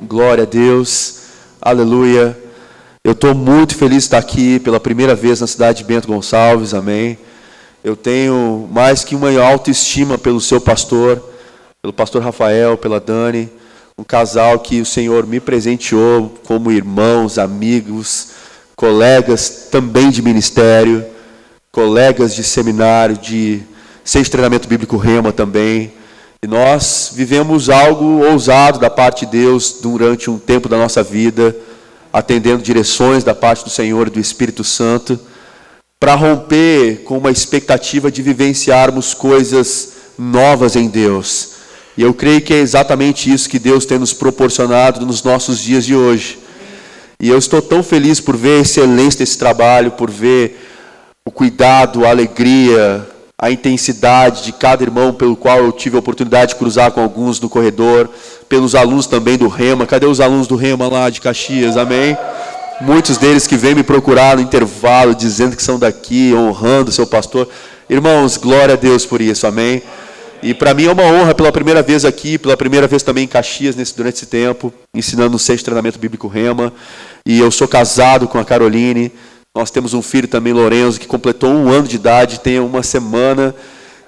Glória a Deus, aleluia. Eu estou muito feliz de estar aqui pela primeira vez na cidade de Bento Gonçalves, amém. Eu tenho mais que uma autoestima pelo seu pastor, pelo pastor Rafael, pela Dani, um casal que o Senhor me presenteou como irmãos, amigos, colegas também de ministério, colegas de seminário, de centro de treinamento bíblico Rema também. E nós vivemos algo ousado da parte de Deus durante um tempo da nossa vida, atendendo direções da parte do Senhor e do Espírito Santo, para romper com uma expectativa de vivenciarmos coisas novas em Deus. E eu creio que é exatamente isso que Deus tem nos proporcionado nos nossos dias de hoje. E eu estou tão feliz por ver a excelência desse trabalho, por ver o cuidado, a alegria, a intensidade de cada irmão pelo qual eu tive a oportunidade de cruzar com alguns no corredor, pelos alunos também do Rema. Cadê os alunos do Rema lá de Caxias? Amém? Muitos deles que vêm me procurar no intervalo, dizendo que são daqui, honrando o seu pastor. Irmãos, glória a Deus por isso, amém? E para mim é uma honra pela primeira vez aqui, pela primeira vez também em Caxias, durante esse tempo, ensinando no centro de treinamento bíblico Rema. E eu sou casado com a Caroline. Nós temos um filho também, Lorenzo, que completou 1 ano de idade, tem uma semana.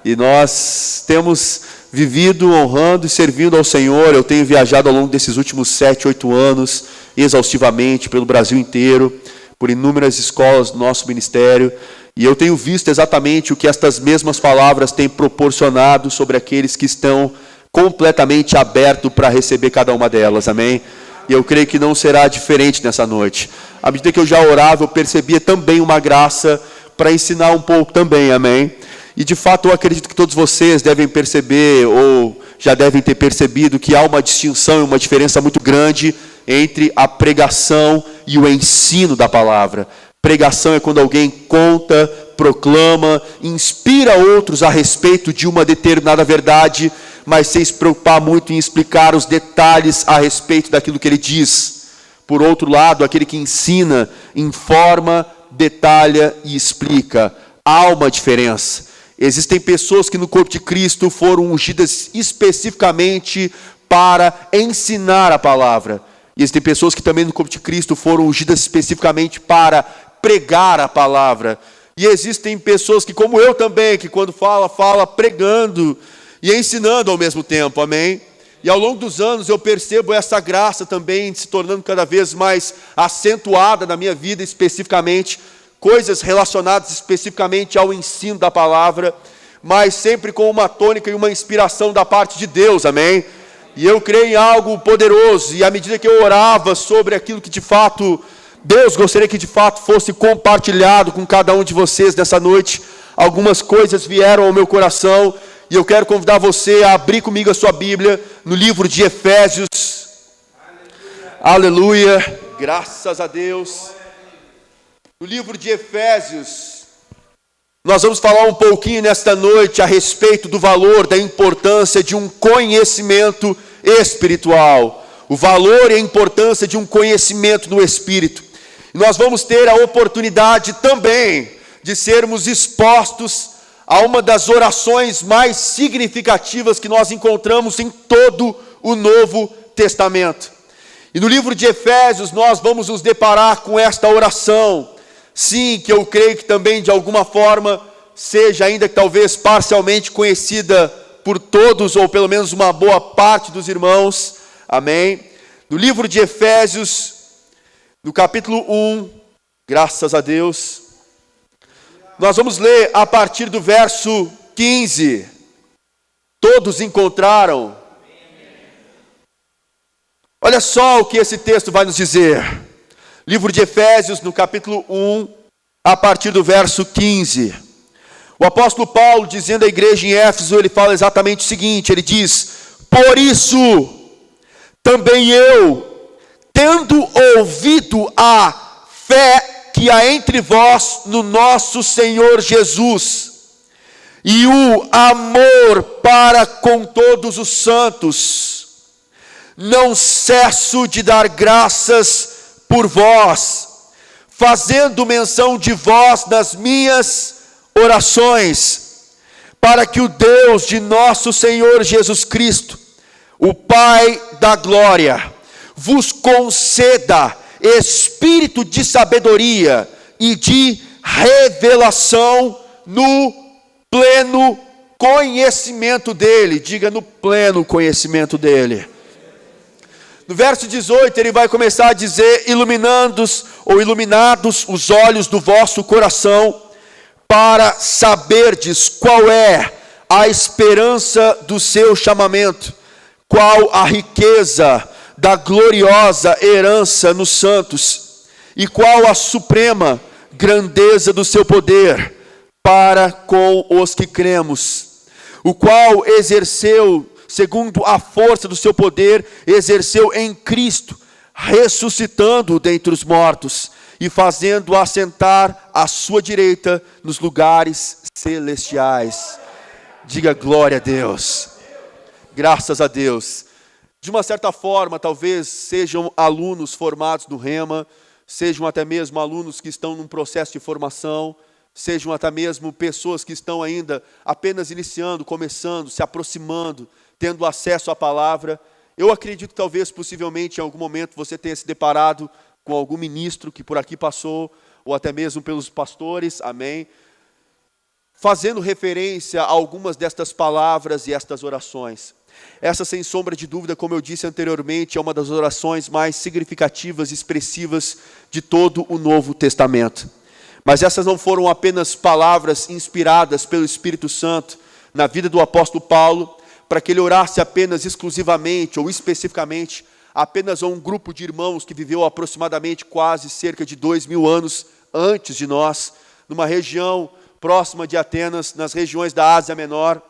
E nós temos vivido, honrando e servindo ao Senhor. Eu tenho viajado ao longo desses últimos 7, 8 anos, exaustivamente, pelo Brasil inteiro, por inúmeras escolas do nosso ministério. E eu tenho visto exatamente o que estas mesmas palavras têm proporcionado sobre aqueles que estão completamente abertos para receber cada uma delas, amém? E eu creio que não será diferente nessa noite. À medida que eu já orava, eu percebia também uma graça para ensinar um pouco também, amém? E de fato eu acredito que todos vocês devem perceber, ou já devem ter percebido, que há uma distinção e uma diferença muito grande entre a pregação e o ensino da palavra. Pregação é quando alguém conta, proclama, inspira outros a respeito de uma determinada verdade, mas sem se preocupar muito em explicar os detalhes a respeito daquilo que ele diz. Por outro lado, aquele que ensina, informa, detalha e explica. Há uma diferença. Existem pessoas que no corpo de Cristo foram ungidas especificamente para ensinar a palavra. E existem pessoas que também no corpo de Cristo foram ungidas especificamente para pregar a palavra. E existem pessoas que, como eu também, que quando fala pregando e ensinando ao mesmo tempo, amém? E ao longo dos anos eu percebo essa graça também se tornando cada vez mais acentuada na minha vida, especificamente, coisas relacionadas especificamente ao ensino da palavra, mas sempre com uma tônica e uma inspiração da parte de Deus, amém? E eu creio em algo poderoso, e à medida que eu orava sobre aquilo que de fato Deus gostaria que de fato fosse compartilhado com cada um de vocês nessa noite, algumas coisas vieram ao meu coração, e eu quero convidar você a abrir comigo a sua Bíblia no livro de Efésios. Aleluia, aleluia. Graças a Deus. No livro de Efésios, nós vamos falar um pouquinho nesta noite a respeito do valor, da importância de um conhecimento espiritual. O valor e a importância de um conhecimento no Espírito. E nós vamos ter a oportunidade também de sermos expostos a uma das orações mais significativas que nós encontramos em todo o Novo Testamento. E no livro de Efésios nós vamos nos deparar com esta oração. Sim, que eu creio que também de alguma forma seja, ainda que talvez parcialmente conhecida por todos, ou pelo menos uma boa parte dos irmãos, amém? No livro de Efésios, no capítulo 1, graças a Deus, nós vamos ler a partir do verso 15. Todos encontraram? Olha só o que esse texto vai nos dizer. Livro de Efésios, no capítulo 1, a partir do verso 15. O apóstolo Paulo, dizendo à igreja em Éfeso, ele fala exatamente o seguinte, ele diz: por isso, também eu, tendo ouvido a fé que há entre vós no nosso Senhor Jesus, e o amor para com todos os santos, não cesso de dar graças por vós, fazendo menção de vós nas minhas orações, para que o Deus de nosso Senhor Jesus Cristo, o Pai da glória, vos conceda espírito de sabedoria e de revelação no pleno conhecimento dele. Diga, no pleno conhecimento dele. No verso 18 ele vai começar a dizer: iluminados os olhos do vosso coração, para saberdes qual é a esperança do seu chamamento, qual a riqueza da gloriosa herança nos santos, e qual a suprema grandeza do seu poder para com os que cremos, o qual exerceu, segundo a força do seu poder, exerceu em Cristo, ressuscitando-o dentre os mortos e fazendo-o assentar à sua direita nos lugares celestiais. Diga glória a Deus. Graças a Deus. De uma certa forma, talvez sejam alunos formados no Rema, sejam até mesmo alunos que estão num processo de formação, sejam até mesmo pessoas que estão ainda apenas iniciando, começando, se aproximando, tendo acesso à palavra. Eu acredito que talvez, possivelmente, em algum momento você tenha se deparado com algum ministro que por aqui passou, ou até mesmo pelos pastores, amém, fazendo referência a algumas destas palavras e estas orações. Essa, sem sombra de dúvida, como eu disse anteriormente, é uma das orações mais significativas e expressivas de todo o Novo Testamento. Mas essas não foram apenas palavras inspiradas pelo Espírito Santo na vida do apóstolo Paulo, para que ele orasse apenas exclusivamente ou especificamente apenas a um grupo de irmãos que viveu aproximadamente quase cerca de 2000 anos antes de nós, numa região próxima de Atenas, nas regiões da Ásia Menor.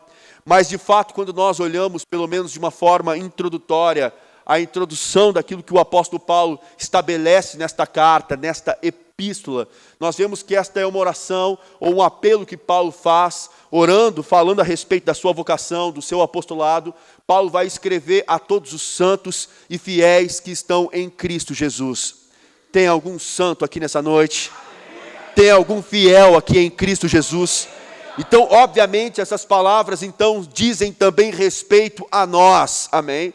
Mas de fato, quando nós olhamos, pelo menos de uma forma introdutória, a introdução daquilo que o apóstolo Paulo estabelece nesta carta, nesta epístola, nós vemos que esta é uma oração ou um apelo que Paulo faz, orando, falando a respeito da sua vocação, do seu apostolado. Paulo vai escrever a todos os santos e fiéis que estão em Cristo Jesus. Tem algum santo aqui nessa noite? Tem algum fiel aqui em Cristo Jesus? Então, obviamente, essas palavras então dizem também respeito a nós, amém?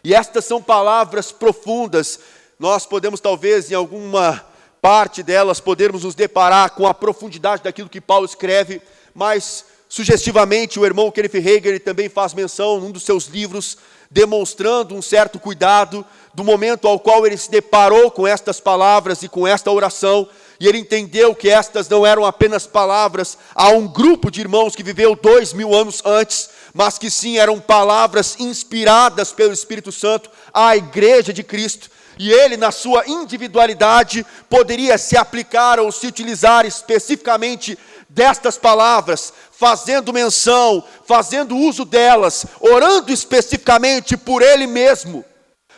E estas são palavras profundas. Nós podemos talvez em alguma parte delas podermos nos deparar com a profundidade daquilo que Paulo escreve, mas sugestivamente o irmão Kenneth Hagin também faz menção num dos seus livros, demonstrando um certo cuidado do momento ao qual ele se deparou com estas palavras e com esta oração, e ele entendeu que estas não eram apenas palavras a um grupo de irmãos que viveu 2000 anos antes, mas que sim eram palavras inspiradas pelo Espírito Santo à igreja de Cristo. E ele, na sua individualidade, poderia se aplicar ou se utilizar especificamente destas palavras, fazendo menção, fazendo uso delas, orando especificamente por ele mesmo,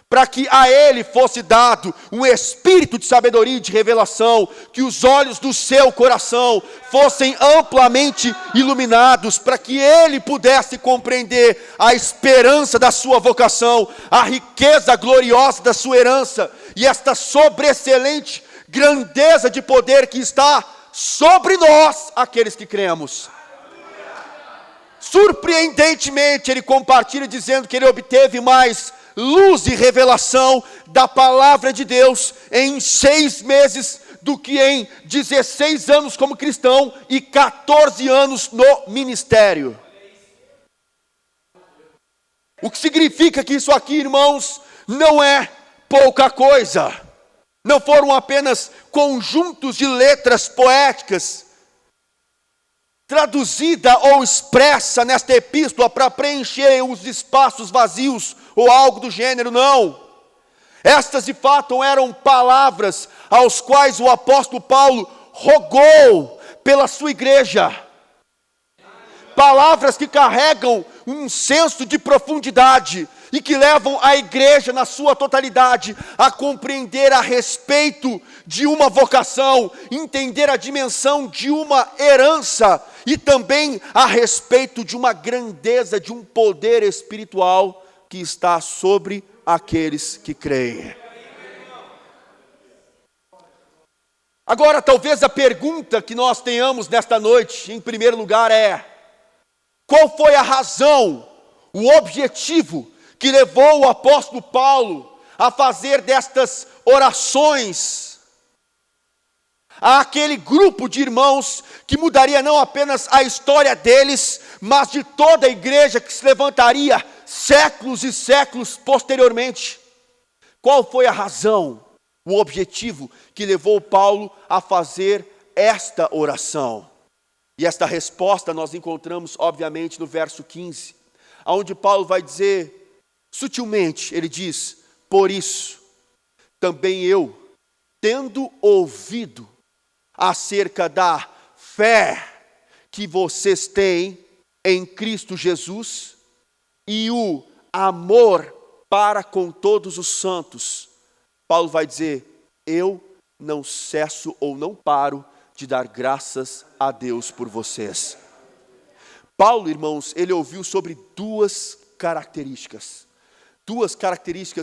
para que a ele fosse dado um espírito de sabedoria e de revelação, que os olhos do seu coração fossem amplamente iluminados, para que ele pudesse compreender a esperança da sua vocação, a riqueza gloriosa da sua herança, e esta sobreexcelente grandeza de poder que está sobre nós, aqueles que cremos. Surpreendentemente, ele compartilha dizendo que ele obteve mais luz e revelação da palavra de Deus em 6 meses do que em 16 anos como cristão e 14 anos no ministério. O que significa que isso aqui, irmãos, não é pouca coisa. Não foram apenas conjuntos de letras poéticas, traduzida ou expressa nesta epístola para preencher os espaços vazios ou algo do gênero, não. Estas de fato eram palavras aos quais o apóstolo Paulo rogou pela sua igreja. Palavras que carregam um senso de profundidade e que levam a igreja na sua totalidade a compreender a respeito de uma vocação, entender a dimensão de uma herança e também a respeito de uma grandeza, de um poder espiritual que está sobre aqueles que creem. Agora, talvez a pergunta que nós tenhamos nesta noite, em primeiro lugar, é: qual foi a razão, o objetivo que levou o apóstolo Paulo a fazer destas orações àquele grupo de irmãos que mudaria não apenas a história deles, mas de toda a igreja que se levantaria séculos e séculos posteriormente. Qual foi a razão, o objetivo que levou Paulo a fazer esta oração? E esta resposta nós encontramos, obviamente, no verso 15, onde Paulo vai dizer, sutilmente, ele diz: por isso, também eu, tendo ouvido acerca da fé que vocês têm em Cristo Jesus e o amor para com todos os santos, Paulo vai dizer: eu não cesso ou não paro de dar graças a Deus por vocês. Paulo, irmãos, ele ouviu sobre duas características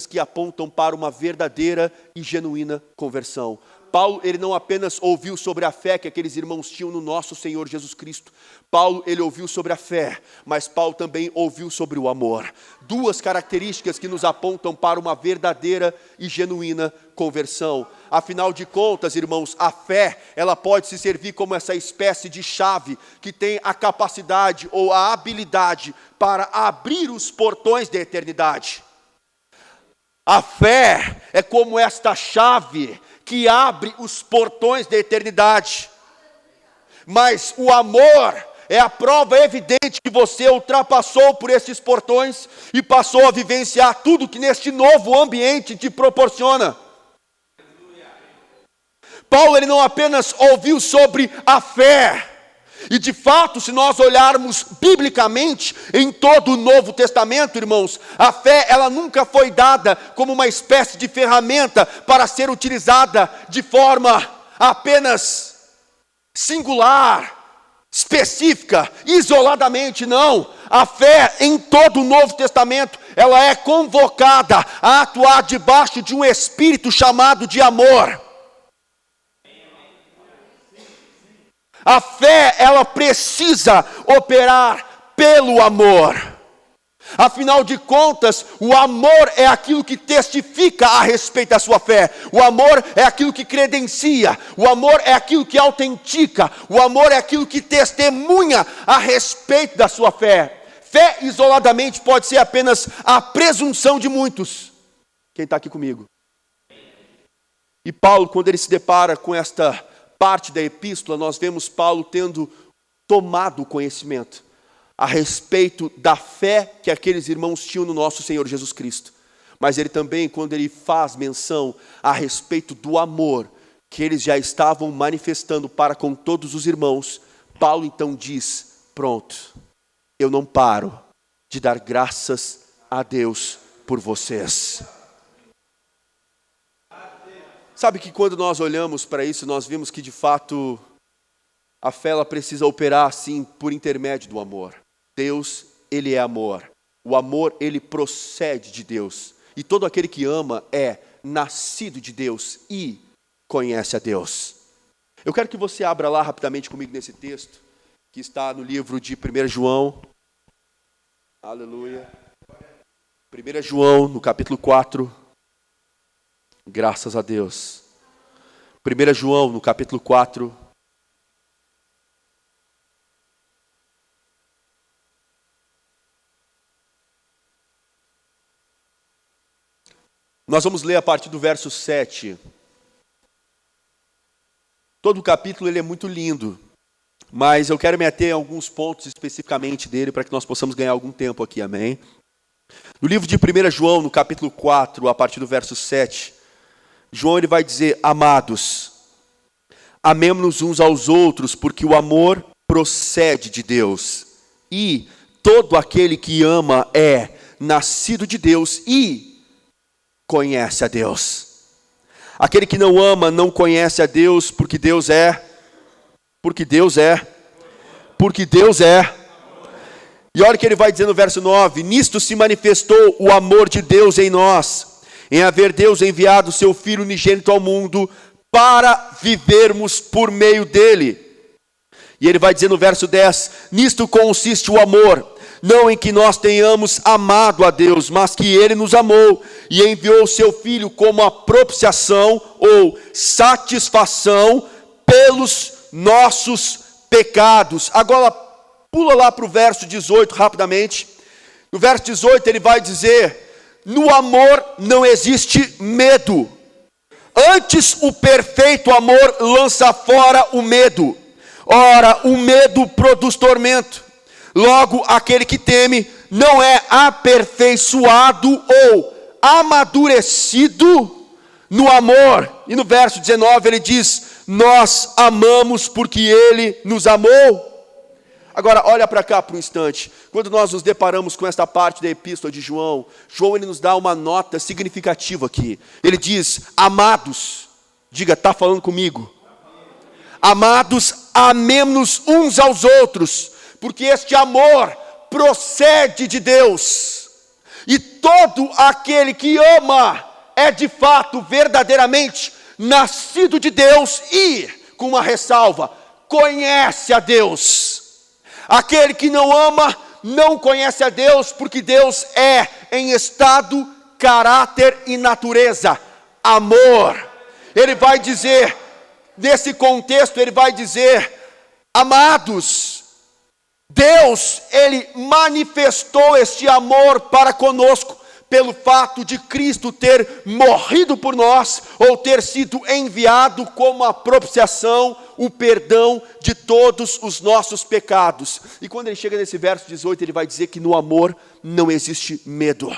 que apontam para uma verdadeira e genuína conversão. Paulo, ele não apenas ouviu sobre a fé que aqueles irmãos tinham no nosso Senhor Jesus Cristo. Paulo, ele ouviu sobre a fé, mas Paulo também ouviu sobre o amor. Duas características que nos apontam para uma verdadeira e genuína conversão. Afinal de contas, irmãos, a fé, ela pode se servir como essa espécie de chave que tem a capacidade ou a habilidade para abrir os portões da eternidade. A fé é como esta chave que abre os portões da eternidade. Mas o amor é a prova evidente que você ultrapassou por esses portões e passou a vivenciar tudo que neste novo ambiente te proporciona. Paulo, ele não apenas ouviu sobre a fé, e de fato, se nós olharmos biblicamente em todo o Novo Testamento, irmãos, a fé, ela nunca foi dada como uma espécie de ferramenta para ser utilizada de forma apenas singular, específica, isoladamente, não. A fé em todo o Novo Testamento, ela é convocada a atuar debaixo de um espírito chamado de amor. A fé, ela precisa operar pelo amor. Afinal de contas, o amor é aquilo que testifica a respeito da sua fé. O amor é aquilo que credencia. O amor é aquilo que autentica. O amor é aquilo que testemunha a respeito da sua fé. Fé isoladamente pode ser apenas a presunção de muitos. Quem está aqui comigo? E Paulo, quando ele se depara com esta parte da epístola, nós vemos Paulo tendo tomado conhecimento a respeito da fé que aqueles irmãos tinham no nosso Senhor Jesus Cristo. Mas ele também, quando ele faz menção a respeito do amor que eles já estavam manifestando para com todos os irmãos, Paulo então diz: pronto, eu não paro de dar graças a Deus por vocês. Sabe que quando nós olhamos para isso, nós vimos que de fato a fé, ela precisa operar assim por intermédio do amor. Deus, ele é amor. O amor, ele procede de Deus. E todo aquele que ama é nascido de Deus e conhece a Deus. Eu quero que você abra lá rapidamente comigo nesse texto, que está no livro de 1 João. Aleluia. 1 João, no capítulo 4. Graças a Deus. 1 João, no capítulo 4. Nós vamos ler a partir do verso 7. Todo o capítulo ele é muito lindo, mas eu quero me ater a alguns pontos especificamente dele para que nós possamos ganhar algum tempo aqui, amém? No livro de 1 João, no capítulo 4, a partir do verso 7, João ele vai dizer: amados, amemo-nos uns aos outros, porque o amor procede de Deus. E todo aquele que ama é nascido de Deus e conhece a Deus. Aquele que não ama não conhece a Deus, porque Deus é. E olha o que ele vai dizer no verso 9: nisto se manifestou o amor de Deus em nós, em haver Deus enviado o seu Filho unigênito ao mundo, para vivermos por meio dele. E ele vai dizer no verso 10: nisto consiste o amor, não em que nós tenhamos amado a Deus, mas que Ele nos amou e enviou o seu Filho como a propiciação ou satisfação pelos nossos pecados. Agora pula lá para o verso 18 rapidamente. No verso 18 ele vai dizer: no amor não existe medo, antes o perfeito amor lança fora o medo. Ora, o medo produz tormento. Logo, aquele que teme não é aperfeiçoado ou amadurecido no amor. E no verso 19 ele diz: nós amamos porque Ele nos amou. Agora, olha para cá por um instante. Quando nós nos deparamos com esta parte da epístola de João, ele nos dá uma nota significativa aqui. Ele diz: amados, diga, está falando comigo. Amados, amemo-nos uns aos outros, porque este amor procede de Deus. E todo aquele que ama é de fato, verdadeiramente, nascido de Deus e, com uma ressalva, conhece a Deus. Aquele que não ama, não conhece a Deus, porque Deus é, em estado, caráter e natureza, amor. Ele vai dizer, nesse contexto, ele vai dizer: amados, Deus, Ele manifestou este amor para conosco, pelo fato de Cristo ter morrido por nós, ou ter sido enviado como a propiciação, o perdão de todos os nossos pecados. E quando ele chega nesse verso 18, ele vai dizer que no amor não existe medo.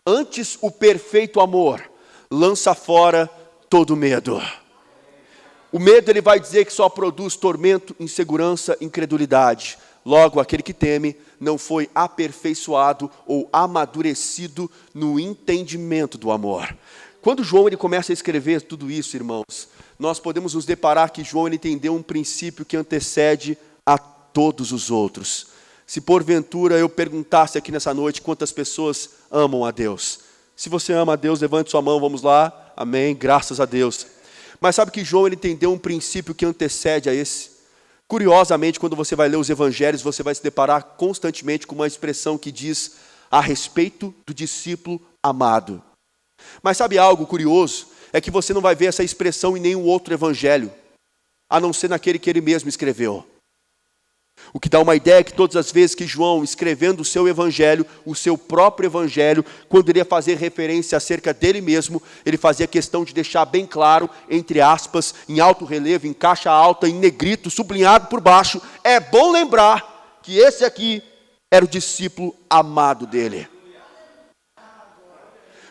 Antes o perfeito amor lança fora todo medo. O medo, ele vai dizer que só produz tormento, insegurança, incredulidade. Logo, aquele que teme não foi aperfeiçoado ou amadurecido no entendimento do amor. Quando João ele começa a escrever tudo isso, irmãos, nós podemos nos deparar que João ele entendeu um princípio que antecede a todos os outros. Se porventura eu perguntasse aqui nessa noite quantas pessoas amam a Deus. Se você ama a Deus, levante sua mão, vamos lá. Amém, graças a Deus. Mas sabe que João ele entendeu um princípio que antecede a esse? Curiosamente, quando você vai ler os evangelhos, você vai se deparar constantemente com uma expressão que diz a respeito do discípulo amado. Mas sabe algo curioso? É que você não vai ver essa expressão em nenhum outro evangelho, a não ser naquele que ele mesmo escreveu. O que dá uma ideia que todas as vezes que João, escrevendo o seu evangelho, o seu próprio evangelho, quando ele ia fazer referência acerca dele mesmo, ele fazia questão de deixar bem claro, entre aspas, em alto relevo, em caixa alta, em negrito, sublinhado por baixo: é bom lembrar que esse aqui era o discípulo amado dele.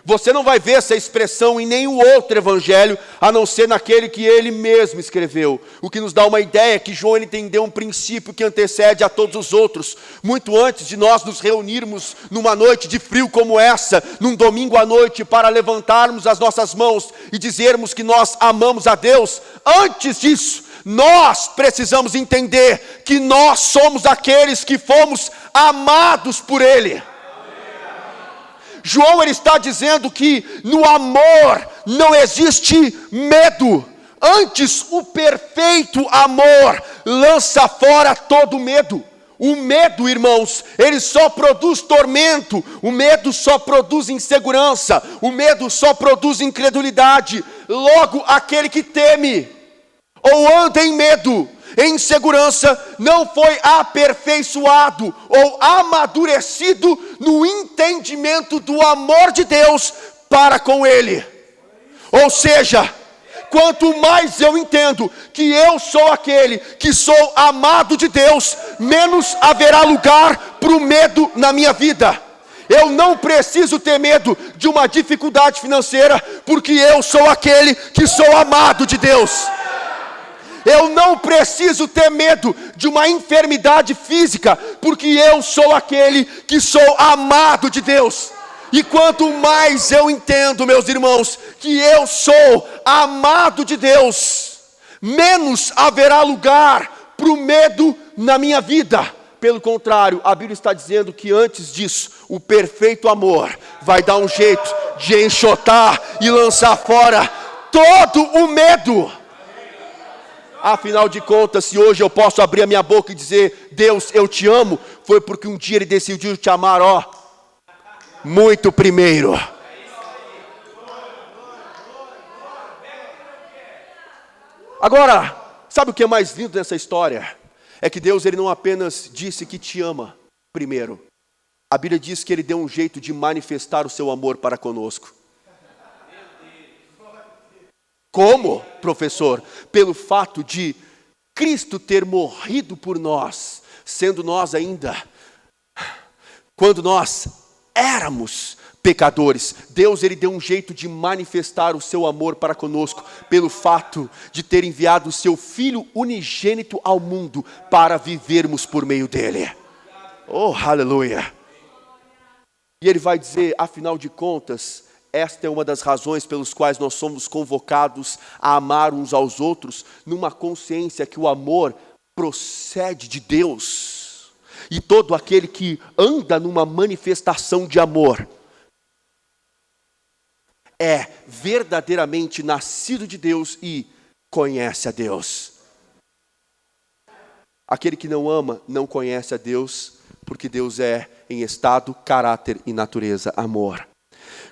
Você não vai ver essa expressão em nenhum outro evangelho, a não ser naquele que ele mesmo escreveu. O que nos dá uma ideia que João entendeu um princípio que antecede a todos os outros. Muito antes de nós nos reunirmos numa noite de frio como essa, num domingo à noite, para levantarmos as nossas mãos e dizermos que nós amamos a Deus, antes disso, nós precisamos entender que nós somos aqueles que fomos amados por Ele. João ele está dizendo que no amor não existe medo. Antes o perfeito amor lança fora todo medo. O medo, irmãos, ele só produz tormento. O medo só produz insegurança. O medo só produz incredulidade. Logo, aquele que teme ou anda em medo, em insegurança, não foi aperfeiçoado ou amadurecido no entendimento do amor de Deus para com Ele. Ou seja, quanto mais eu entendo que eu sou aquele que sou amado de Deus, menos haverá lugar para o medo na minha vida. Eu não preciso ter medo de uma dificuldade financeira, porque eu sou aquele que sou amado de Deus. Eu não preciso ter medo de uma enfermidade física, porque eu sou aquele que sou amado de Deus. E quanto mais eu entendo, meus irmãos, que eu sou amado de Deus, menos haverá lugar para o medo na minha vida. Pelo contrário, a Bíblia está dizendo que antes disso, o perfeito amor vai dar um jeito de enxotar e lançar fora todo o medo. Afinal de contas, se hoje eu posso abrir a minha boca e dizer: Deus, eu te amo, foi porque um dia ele decidiu te amar, muito primeiro. Agora, sabe o que é mais lindo nessa história? É que Deus, ele não apenas disse que te ama primeiro. A Bíblia diz que ele deu um jeito de manifestar o seu amor para conosco. Como, professor? Pelo fato de Cristo ter morrido por nós, sendo nós ainda, quando nós éramos pecadores. Deus, ele deu um jeito de manifestar o seu amor para conosco, pelo fato de ter enviado o seu Filho unigênito ao mundo, para vivermos por meio dele. Oh, aleluia! E ele vai dizer, afinal de contas, esta é uma das razões pelas quais nós somos convocados a amar uns aos outros, numa consciência que o amor procede de Deus. E todo aquele que anda numa manifestação de amor é verdadeiramente nascido de Deus e conhece a Deus. Aquele que não ama não conhece a Deus, porque Deus é em estado, caráter e natureza amor.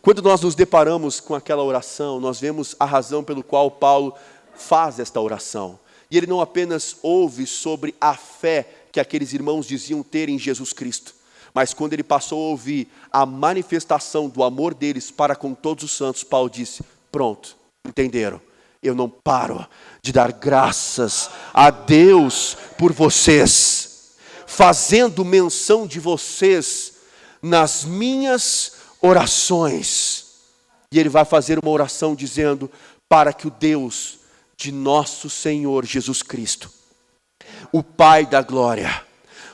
Quando nós nos deparamos com aquela oração, nós vemos a razão pelo qual Paulo faz esta oração. E ele não apenas ouve sobre a fé que aqueles irmãos diziam ter em Jesus Cristo, mas quando ele passou a ouvir a manifestação do amor deles para com todos os santos, Paulo disse, pronto, entenderam? Eu não paro de dar graças a Deus por vocês, fazendo menção de vocês nas minhas orações. E ele vai fazer uma oração dizendo, para que o Deus de nosso Senhor Jesus Cristo, o Pai da glória,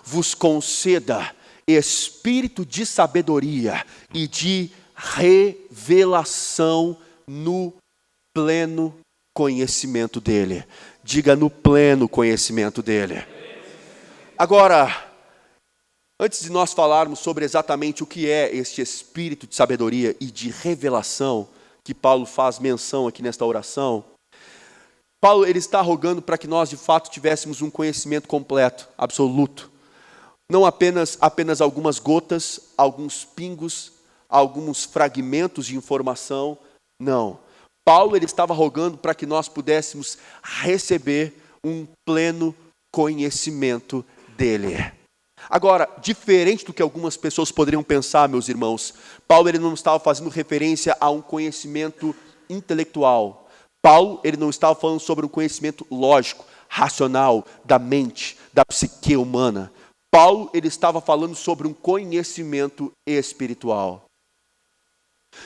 vos conceda espírito de sabedoria e de revelação no pleno conhecimento dele. Diga, no pleno conhecimento dele. Agora, antes de nós falarmos sobre exatamente o que é este espírito de sabedoria e de revelação, que Paulo faz menção aqui nesta oração, Paulo, ele está rogando para que nós de fato tivéssemos um conhecimento completo, absoluto. Não apenas algumas gotas, alguns pingos, alguns fragmentos de informação, não. Paulo, ele estava rogando para que nós pudéssemos receber um pleno conhecimento dele. Agora, diferente do que algumas pessoas poderiam pensar, meus irmãos, Paulo, ele não estava fazendo referência a um conhecimento intelectual. Paulo, ele não estava falando sobre um conhecimento lógico, racional, da mente, da psique humana. Paulo, ele estava falando sobre um conhecimento espiritual.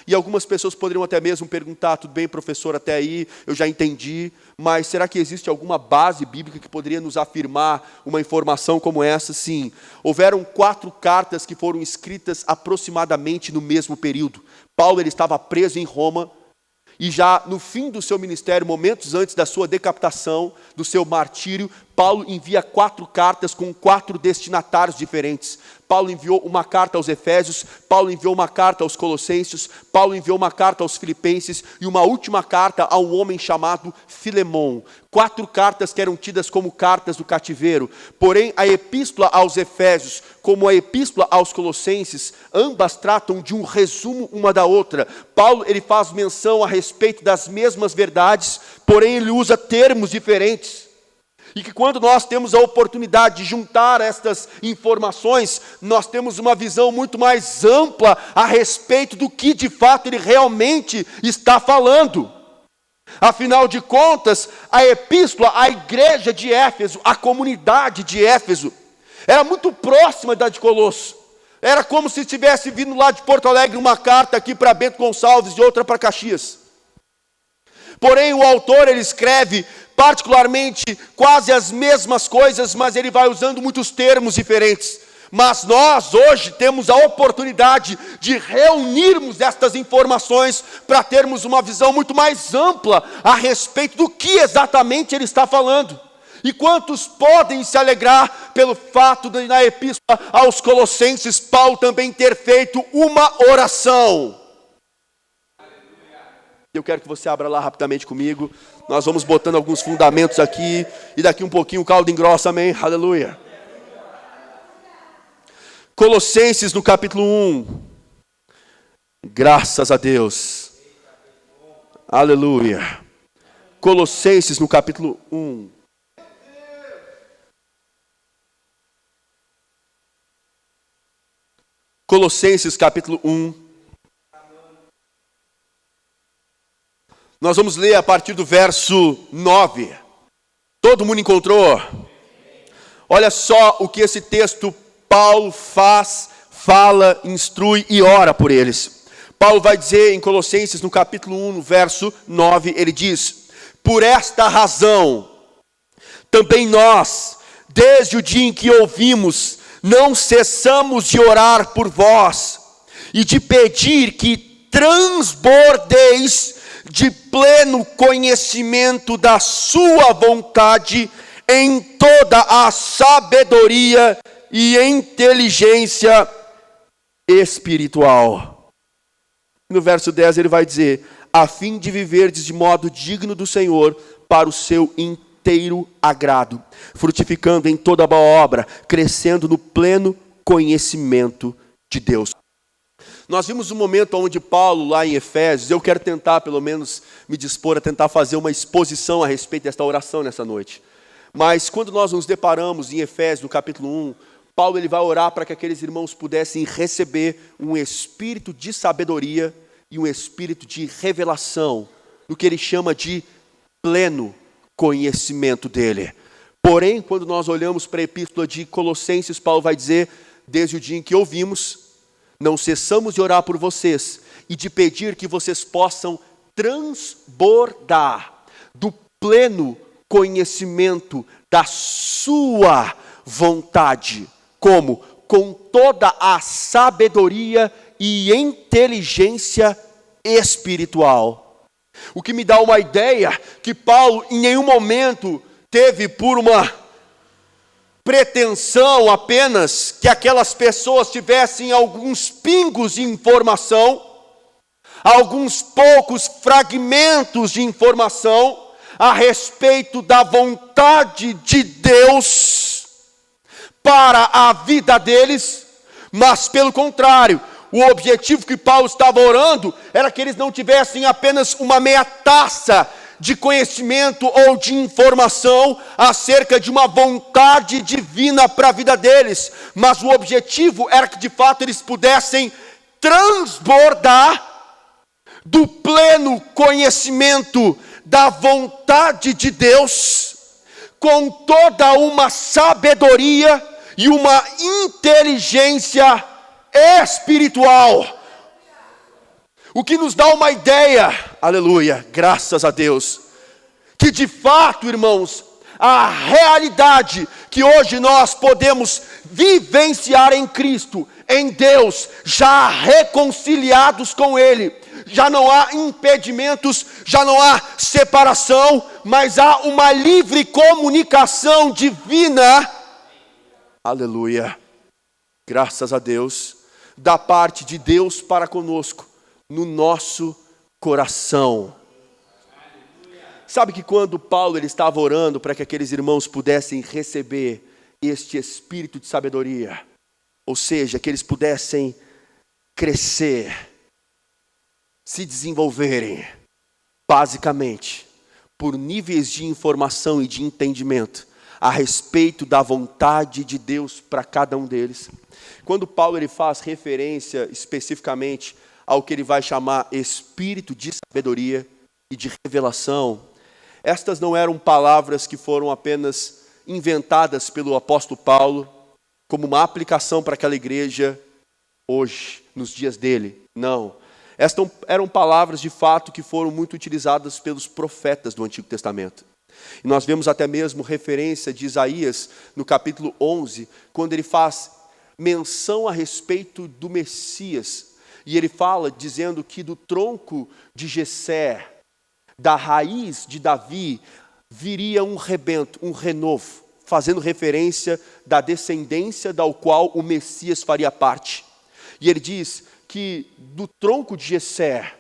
E algumas pessoas poderiam até mesmo perguntar, tudo bem, professor, até aí eu já entendi, mas será que existe alguma base bíblica que poderia nos afirmar uma informação como essa? Sim, houveram 4 cartas que foram escritas aproximadamente no mesmo período. Paulo, ele estava preso em Roma, e já no fim do seu ministério, momentos antes da sua decapitação, do seu martírio, Paulo envia 4 cartas com 4 destinatários diferentes. Paulo enviou uma carta aos Efésios, Paulo enviou uma carta aos Colossenses, Paulo enviou uma carta aos Filipenses e uma última carta a um homem chamado Filemon. 4 cartas que eram tidas como cartas do cativeiro. Porém, a epístola aos Efésios, como a epístola aos Colossenses, ambas tratam de um resumo uma da outra. Paulo, ele faz menção a respeito das mesmas verdades, porém ele usa termos diferentes. E que quando nós temos a oportunidade de juntar estas informações, nós temos uma visão muito mais ampla a respeito do que de fato ele realmente está falando. Afinal de contas, a epístola, a igreja de Éfeso, a comunidade de Éfeso, era muito próxima da de Colosso. Era como se tivesse vindo lá de Porto Alegre uma carta aqui para Bento Gonçalves e outra para Caxias. Porém, o autor, ele escreve particularmente quase as mesmas coisas, mas ele vai usando muitos termos diferentes. Mas nós hoje temos a oportunidade de reunirmos estas informações para termos uma visão muito mais ampla a respeito do que exatamente ele está falando. E quantos podem se alegrar pelo fato de, na epístola aos Colossenses, Paulo também ter feito uma oração. Eu quero que você abra lá rapidamente comigo. Nós vamos botando alguns fundamentos aqui. E daqui um pouquinho o caldo engrossa, amém? Aleluia. Colossenses no capítulo 1. Graças a Deus. Aleluia. Colossenses no capítulo 1. Colossenses capítulo 1. Nós vamos ler a partir do verso 9. Todo mundo encontrou? Olha só o que esse texto Paulo faz, fala, instrui e ora por eles. Paulo vai dizer em Colossenses no capítulo 1, no verso 9, ele diz: por esta razão, também nós, desde o dia em que ouvimos, não cessamos de orar por vós e de pedir que transbordeis de pleno conhecimento da sua vontade em toda a sabedoria e inteligência espiritual. No verso 10 ele vai dizer: a fim de viverdes de modo digno do Senhor, para o seu inteiro agrado, frutificando em toda boa obra, crescendo no pleno conhecimento de Deus. Nós vimos um momento onde Paulo, lá em Efésios, eu quero tentar, pelo menos, me dispor a tentar fazer uma exposição a respeito desta oração nessa noite. Mas quando nós nos deparamos em Efésios, no capítulo 1, Paulo ele vai orar para que aqueles irmãos pudessem receber um espírito de sabedoria e um espírito de revelação, no que ele chama de pleno conhecimento dele. Porém, quando nós olhamos para a epístola de Colossenses, Paulo vai dizer: desde o dia em que ouvimos, não cessamos de orar por vocês e de pedir que vocês possam transbordar do pleno conhecimento da sua vontade. Como? Com toda a sabedoria e inteligência espiritual. O que me dá uma ideia que Paulo em nenhum momento teve por uma pretensão apenas que aquelas pessoas tivessem alguns pingos de informação, alguns poucos fragmentos de informação a respeito da vontade de Deus para a vida deles, mas pelo contrário, o objetivo que Paulo estava orando era que eles não tivessem apenas uma meia taça de conhecimento ou de informação acerca de uma vontade divina para a vida deles, mas o objetivo era que de fato eles pudessem transbordar do pleno conhecimento da vontade de Deus, com toda uma sabedoria e uma inteligência espiritual. O que nos dá uma ideia, aleluia, graças a Deus, que de fato, irmãos, a realidade que hoje nós podemos vivenciar em Cristo, em Deus, já reconciliados com Ele, já não há impedimentos, já não há separação, mas há uma livre comunicação divina, aleluia, graças a Deus, da parte de Deus para conosco, no nosso coração. Sabe que quando Paulo ele estava orando para que aqueles irmãos pudessem receber este espírito de sabedoria, ou seja, que eles pudessem crescer, se desenvolverem, basicamente, por níveis de informação e de entendimento a respeito da vontade de Deus para cada um deles. Quando Paulo ele faz referência especificamente ao que ele vai chamar espírito de sabedoria e de revelação, estas não eram palavras que foram apenas inventadas pelo apóstolo Paulo como uma aplicação para aquela igreja hoje, nos dias dele. Não. Estas eram palavras de fato que foram muito utilizadas pelos profetas do Antigo Testamento. E nós vemos até mesmo referência de Isaías no capítulo 11, quando ele faz menção a respeito do Messias. E ele fala dizendo que do tronco de Jessé, da raiz de Davi, viria um rebento, um renovo, fazendo referência da descendência da qual o Messias faria parte. E ele diz que do tronco de Jessé,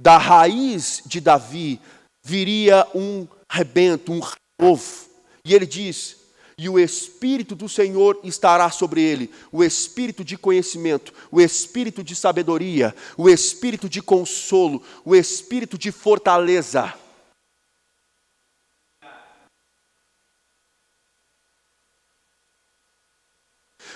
da raiz de Davi, viria um rebento, um renovo. E ele diz e o Espírito do Senhor estará sobre ele, o Espírito de conhecimento, o Espírito de sabedoria, o Espírito de consolo, o Espírito de fortaleza.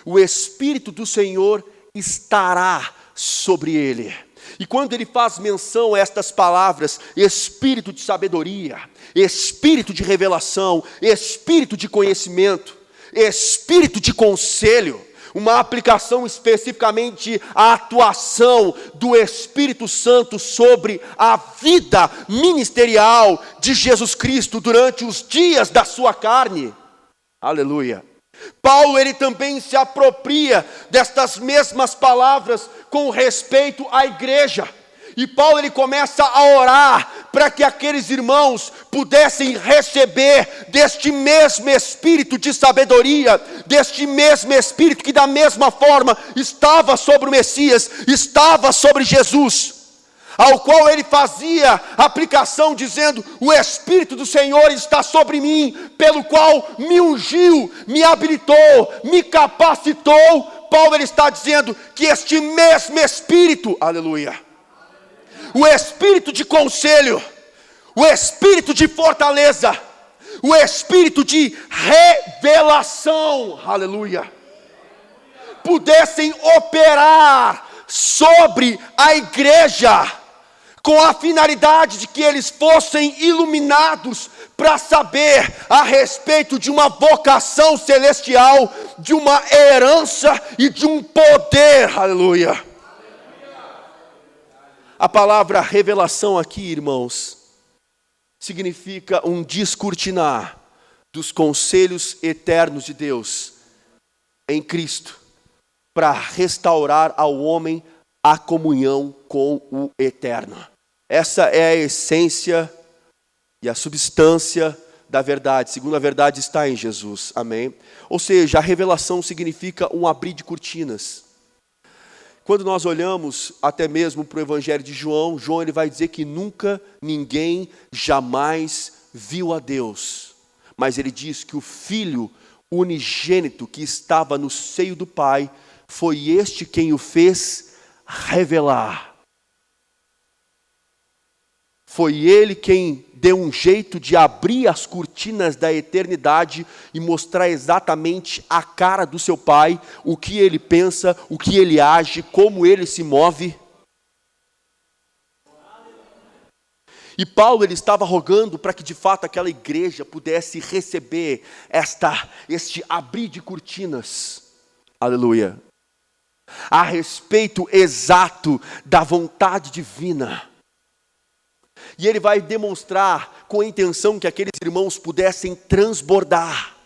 O Espírito do Senhor estará sobre ele. E quando ele faz menção a estas palavras, Espírito de sabedoria, Espírito de revelação, Espírito de conhecimento, Espírito de conselho, uma aplicação especificamente à atuação do Espírito Santo sobre a vida ministerial de Jesus Cristo durante os dias da sua carne. Aleluia. Paulo, ele também se apropria destas mesmas palavras com respeito à igreja. E Paulo, ele começa a orar para que aqueles irmãos pudessem receber deste mesmo Espírito de sabedoria, deste mesmo Espírito que da mesma forma estava sobre o Messias, estava sobre Jesus, ao qual ele fazia aplicação dizendo: o Espírito do Senhor está sobre mim, pelo qual me ungiu, me habilitou, me capacitou. Paulo, ele está dizendo que este mesmo Espírito, aleluia, o Espírito de conselho, o Espírito de fortaleza, o Espírito de revelação, aleluia, pudessem operar sobre a igreja, com a finalidade de que eles fossem iluminados para saber a respeito de uma vocação celestial, de uma herança e de um poder, aleluia. A palavra revelação aqui, irmãos, significa um descortinar dos conselhos eternos de Deus em Cristo, para restaurar ao homem a comunhão com o eterno. Essa é a essência e a substância da verdade, segundo a verdade está em Jesus, amém? Ou seja, a revelação significa um abrir de cortinas. Quando nós olhamos até mesmo para o Evangelho de João, João, ele vai dizer que nunca ninguém jamais viu a Deus, mas ele diz que o Filho unigênito que estava no seio do Pai, foi este quem o fez revelar. Foi ele quem deu um jeito de abrir as cortinas da eternidade e mostrar exatamente a cara do seu Pai, o que ele pensa, o que ele age, como ele se move. E Paulo, ele estava rogando para que de fato aquela igreja pudesse receber este abrir de cortinas, aleluia, a respeito exato da vontade divina. E ele vai demonstrar com a intenção que aqueles irmãos pudessem transbordar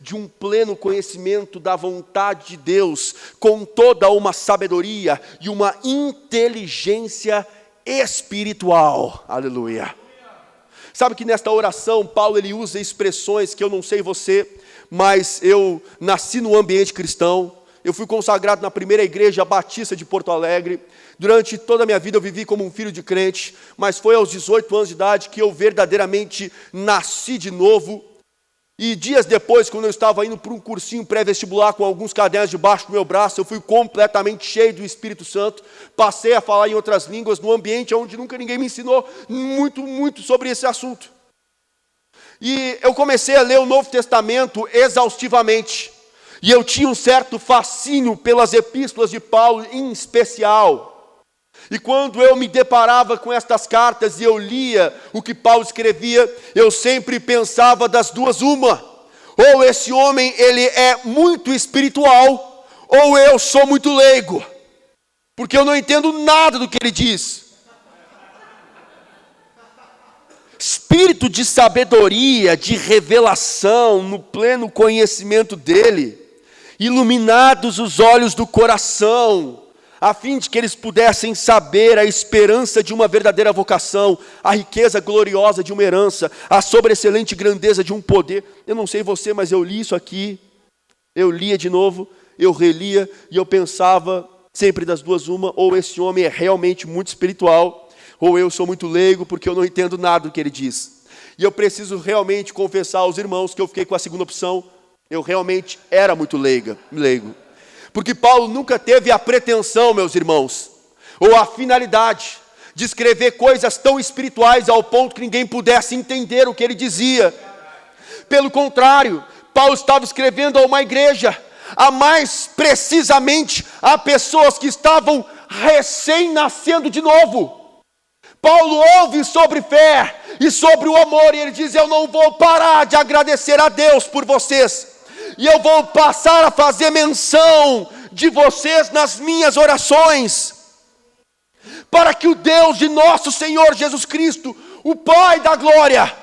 de um pleno conhecimento da vontade de Deus, com toda uma sabedoria e uma inteligência espiritual. Aleluia. Sabe que nesta oração, Paulo, ele usa expressões que eu não sei você, mas eu nasci no ambiente cristão. Eu fui consagrado na primeira igreja batista de Porto Alegre. Durante toda a minha vida eu vivi como um filho de crente, mas foi aos 18 anos de idade que eu verdadeiramente nasci de novo. E dias depois, quando eu estava indo para um cursinho pré-vestibular com alguns cadernos debaixo do meu braço, eu fui completamente cheio do Espírito Santo, passei a falar em outras línguas no ambiente onde nunca ninguém me ensinou muito sobre esse assunto. E eu comecei a ler o Novo Testamento exaustivamente. E eu tinha um certo fascínio pelas epístolas de Paulo em especial. E quando eu me deparava com estas cartas e eu lia o que Paulo escrevia, eu sempre pensava das duas uma: ou esse homem ele é muito espiritual, ou eu sou muito leigo, porque eu não entendo nada do que ele diz. Espírito de sabedoria, de revelação, no pleno conhecimento dele, iluminados os olhos do coração, a fim de que eles pudessem saber a esperança de uma verdadeira vocação, a riqueza gloriosa de uma herança, a sobreexcelente grandeza de um poder. Eu não sei você, mas eu li isso aqui, eu lia de novo, eu relia, e eu pensava sempre das duas uma: ou esse homem é realmente muito espiritual, ou eu sou muito leigo, porque eu não entendo nada do que ele diz. E eu preciso realmente confessar aos irmãos que eu fiquei com a segunda opção, Eu realmente era muito leigo. Porque Paulo nunca teve a pretensão, meus irmãos, ou a finalidade de escrever coisas tão espirituais ao ponto que ninguém pudesse entender o que ele dizia. Pelo contrário, Paulo estava escrevendo a uma igreja, a mais precisamente a pessoas que estavam recém-nascendo de novo. Paulo ouve sobre fé e sobre o amor, e ele diz: eu não vou parar de agradecer a Deus por vocês, e eu vou passar a fazer menção de vocês nas minhas orações, para que o Deus de nosso Senhor Jesus Cristo, o Pai da glória,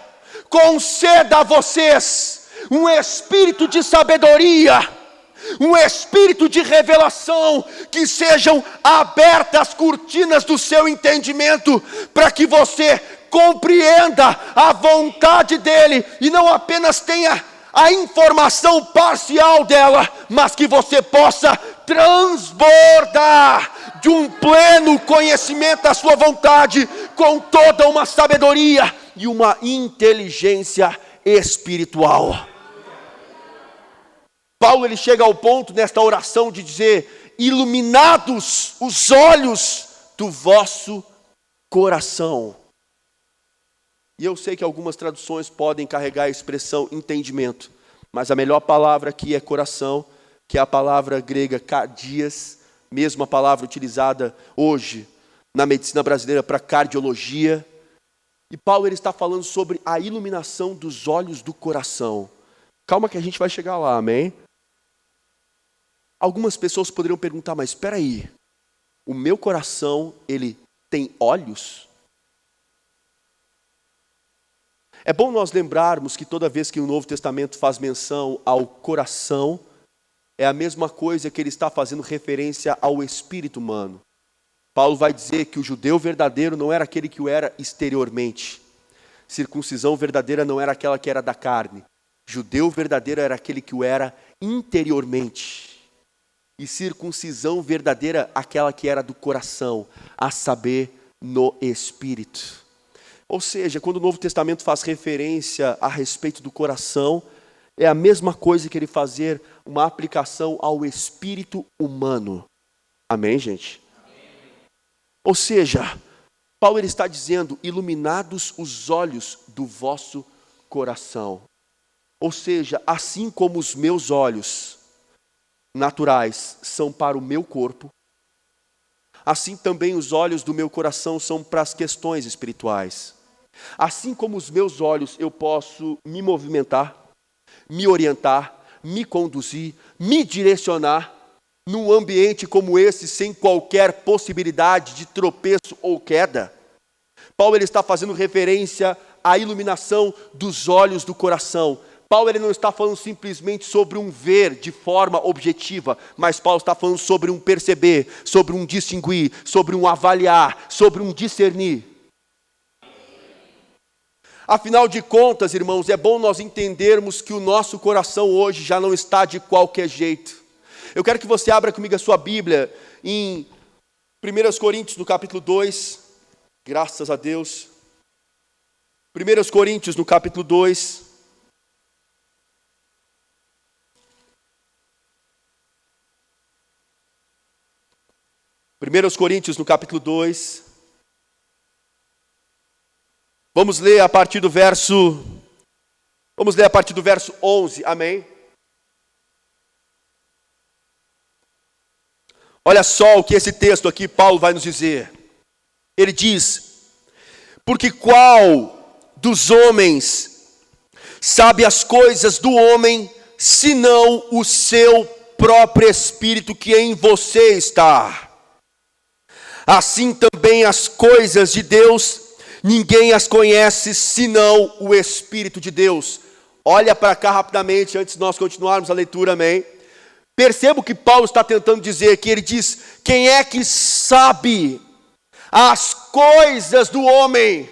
conceda a vocês um espírito de sabedoria, um espírito de revelação, que sejam abertas as cortinas do seu entendimento, para que você compreenda a vontade dEle, e não apenas tenha a informação parcial dela, mas que você possa transbordar de um pleno conhecimento da sua vontade, com toda uma sabedoria e uma inteligência espiritual. Paulo, ele chega ao ponto nesta oração de dizer: iluminados os olhos do vosso coração. E eu sei que algumas traduções podem carregar a expressão entendimento, mas a melhor palavra aqui é coração, que é a palavra grega cardias, mesma palavra utilizada hoje na medicina brasileira para cardiologia. E Paulo, ele está falando sobre a iluminação dos olhos do coração. Calma que a gente vai chegar lá, amém? Algumas pessoas poderiam perguntar: mas espera aí, o meu coração, ele tem olhos? É bom nós lembrarmos que toda vez que o Novo Testamento faz menção ao coração, é a mesma coisa que ele está fazendo referência ao espírito humano. Paulo vai dizer que o judeu verdadeiro não era aquele que o era exteriormente. Circuncisão verdadeira não era aquela que era da carne. Judeu verdadeiro era aquele que o era interiormente. E circuncisão verdadeira, aquela que era do coração, a saber, no espírito. Ou seja, quando o Novo Testamento faz referência a respeito do coração, é a mesma coisa que ele fazer uma aplicação ao espírito humano. Amém, gente? Amém. Ou seja, Paulo, ele está dizendo: iluminados os olhos do vosso coração. Ou seja, assim como os meus olhos naturais são para o meu corpo, assim também os olhos do meu coração são para as questões espirituais. Assim como os meus olhos, eu posso me movimentar, me orientar, me conduzir, me direcionar num ambiente como esse, sem qualquer possibilidade de tropeço ou queda. Paulo, ele está fazendo referência à iluminação dos olhos do coração. Paulo, ele não está falando simplesmente sobre um ver de forma objetiva, mas Paulo está falando sobre um perceber, sobre um distinguir, sobre um avaliar, sobre um discernir. Afinal de contas, irmãos, é bom nós entendermos que o nosso coração hoje já não está de qualquer jeito. Eu quero que você abra comigo a sua Bíblia em 1 Coríntios, no capítulo 2, graças a Deus. 1 Coríntios, no capítulo 2. Coríntios, no capítulo 2. Vamos ler a partir do verso 11, amém? Olha só o que esse texto aqui, Paulo vai nos dizer. Ele diz: porque qual dos homens sabe as coisas do homem, senão o seu próprio espírito que em você está? Assim também as coisas de Deus, ninguém as conhece senão o Espírito de Deus. Olha para cá rapidamente, antes de nós continuarmos a leitura, amém? Perceba o que Paulo está tentando dizer aqui. Ele diz: quem é que sabe as coisas do homem,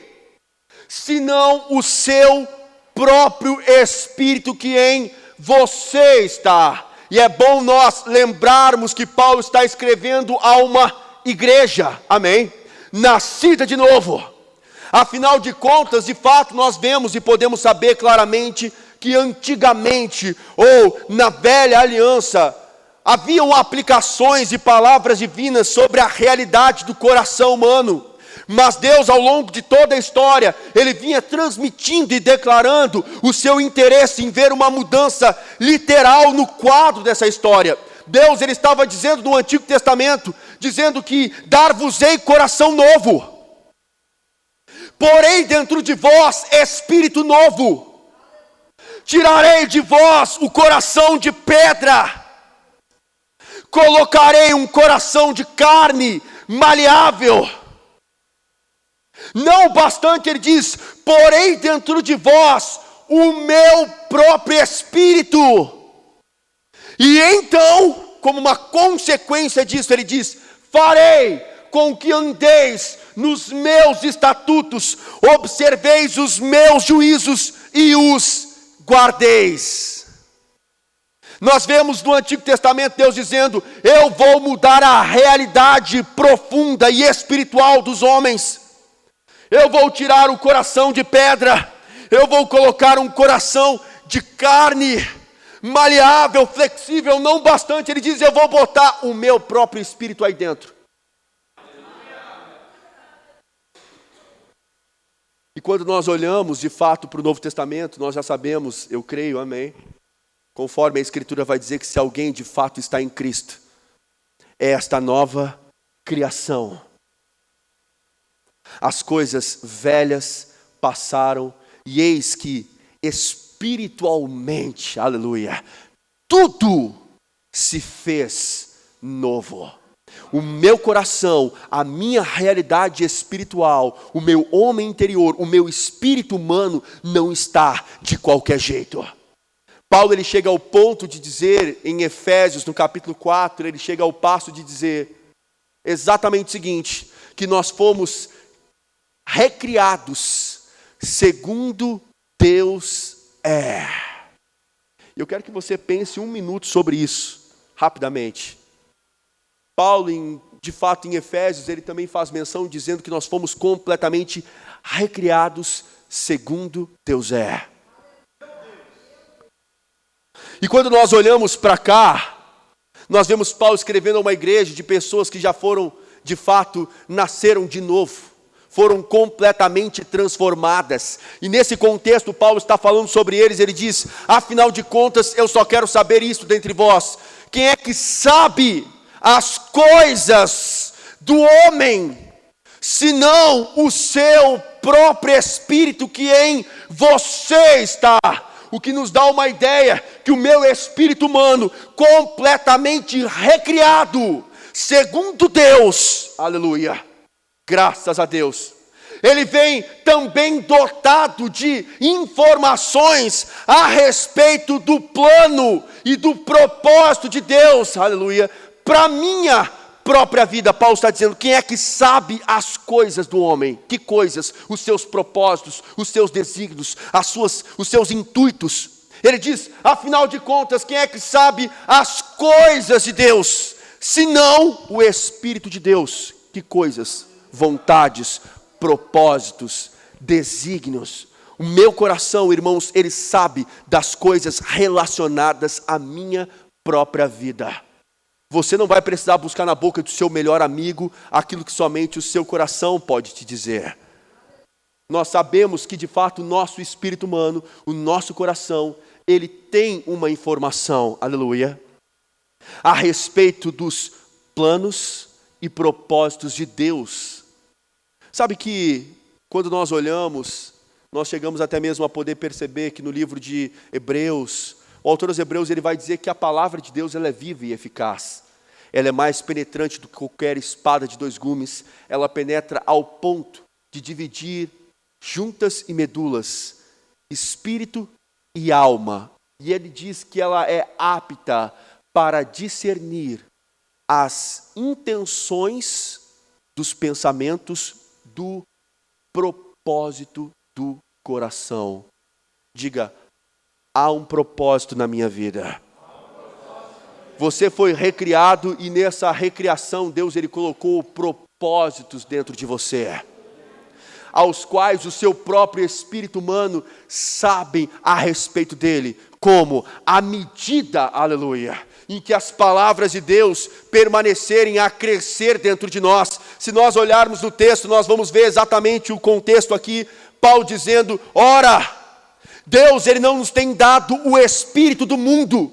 senão o seu próprio Espírito que em você está? E é bom nós lembrarmos que Paulo está escrevendo a uma igreja, amém? Nascida de novo. Afinal de contas, de fato, nós vemos e podemos saber claramente que antigamente, ou na velha aliança, haviam aplicações e palavras divinas sobre a realidade do coração humano. Mas Deus, ao longo de toda a história, Ele vinha transmitindo e declarando o seu interesse em ver uma mudança literal no quadro dessa história. Deus, Ele estava dizendo no Antigo Testamento, dizendo que dar-vos-ei coração novo, porém dentro de vós espírito novo. Tirarei de vós o coração de pedra, colocarei um coração de carne maleável. Não bastante, ele diz, porém dentro de vós o meu próprio espírito. E então, como uma consequência disso, ele diz, farei com que andeis nos meus estatutos, observeis os meus juízos e os guardeis. Nós vemos no Antigo Testamento Deus dizendo, eu vou mudar a realidade profunda e espiritual dos homens. Eu vou tirar o coração de pedra, eu vou colocar um coração de carne, maleável, flexível. Não bastante, ele diz, eu vou botar o meu próprio espírito aí dentro. E quando nós olhamos de fato para o Novo Testamento, nós já sabemos, eu creio, amém, conforme a Escritura vai dizer que se alguém de fato está em Cristo, é esta nova criação. As coisas velhas passaram e eis que espiritualmente, aleluia, tudo se fez novo. O meu coração, a minha realidade espiritual, o meu homem interior, o meu espírito humano não está de qualquer jeito. Paulo, ele chega ao ponto de dizer em Efésios, no capítulo 4, ele chega ao passo de dizer exatamente o seguinte, que nós fomos recriados segundo Deus é. Eu quero que você pense um minuto sobre isso, rapidamente. Paulo, de fato, em Efésios, ele também faz menção dizendo que nós fomos completamente recriados segundo Deus é. E quando nós olhamos para cá, nós vemos Paulo escrevendo a uma igreja de pessoas que já foram, de fato, nasceram de novo, foram completamente transformadas. E nesse contexto, Paulo está falando sobre eles, ele diz, afinal de contas, eu só quero saber isso dentre vós. Quem é que sabe as coisas do homem, senão o seu próprio espírito que em você está? O que nos dá uma ideia que o meu espírito humano, completamente recriado, segundo Deus, aleluia, graças a Deus, ele vem também dotado de informações a respeito do plano e do propósito de Deus, aleluia, para a minha própria vida. Paulo está dizendo, quem é que sabe as coisas do homem? Que coisas? Os seus propósitos, os seus desígnios, os seus intuitos. Ele diz, afinal de contas, quem é que sabe as coisas de Deus? Senão o Espírito de Deus. Que coisas? Vontades, propósitos, desígnios. O meu coração, irmãos, ele sabe das coisas relacionadas à minha própria vida. Você não vai precisar buscar na boca do seu melhor amigo aquilo que somente o seu coração pode te dizer. Nós sabemos que de fato o nosso espírito humano, o nosso coração, ele tem uma informação, aleluia, a respeito dos planos e propósitos de Deus. Sabe que quando nós olhamos, nós chegamos até mesmo a poder perceber que no livro de Hebreus, o autor dos Hebreus, ele vai dizer que a palavra de Deus ela é viva e eficaz. Ela é mais penetrante do que qualquer espada de dois gumes. Ela penetra ao ponto de dividir juntas e medulas, espírito e alma. E ele diz que ela é apta para discernir as intenções dos pensamentos do propósito do coração. Diga, há um propósito na minha vida. Você foi recriado e nessa recriação Deus ele colocou propósitos dentro de você. aos quais o seu próprio espírito humano sabe a respeito dele, como à medida, aleluia, em que as palavras de Deus permanecerem a crescer dentro de nós. Se nós olharmos no texto, nós vamos ver exatamente o contexto aqui, Paulo dizendo: ora, Deus ele não nos tem dado o espírito do mundo,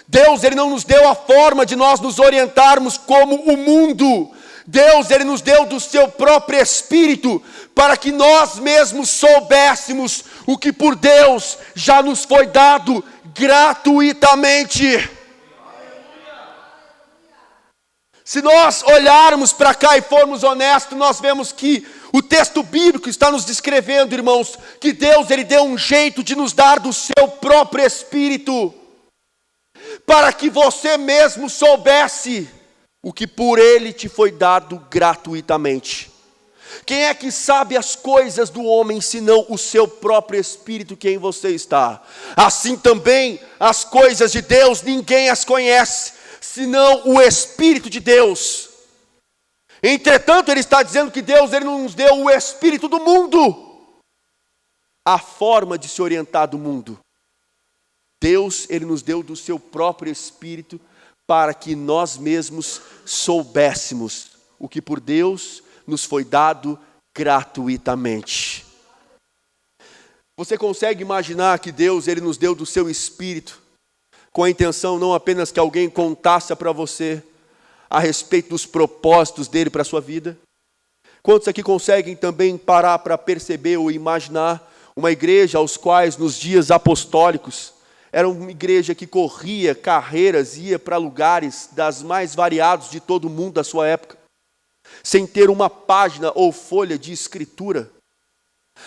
Deus ele não nos deu a forma de nós nos orientarmos como o mundo, Deus ele nos deu do seu próprio espírito, para que nós mesmos soubéssemos o que por Deus já nos foi dado gratuitamente. Se nós olharmos para cá e formos honestos, nós vemos que o texto bíblico está nos descrevendo, irmãos, que Deus ele deu um jeito de nos dar do seu próprio espírito, para que você mesmo soubesse o que por ele te foi dado gratuitamente. Quem é que sabe as coisas do homem, senão o seu próprio espírito que em você está? Assim também, as coisas de Deus, ninguém as conhece, senão o Espírito de Deus. Entretanto, ele está dizendo que Deus ele não nos deu o espírito do mundo, a forma de se orientar do mundo. Deus ele nos deu do seu próprio espírito, para que nós mesmos soubéssemos o que por Deus nos foi dado gratuitamente. Você consegue imaginar que Deus ele nos deu do seu espírito, com a intenção não apenas que alguém contasse para você a respeito dos propósitos dele para a sua vida? Quantos aqui conseguem também parar para perceber ou imaginar uma igreja aos quais nos dias apostólicos, era uma igreja que corria carreiras, ia para lugares das mais variados de todo o mundo da sua época, sem ter uma página ou folha de escritura.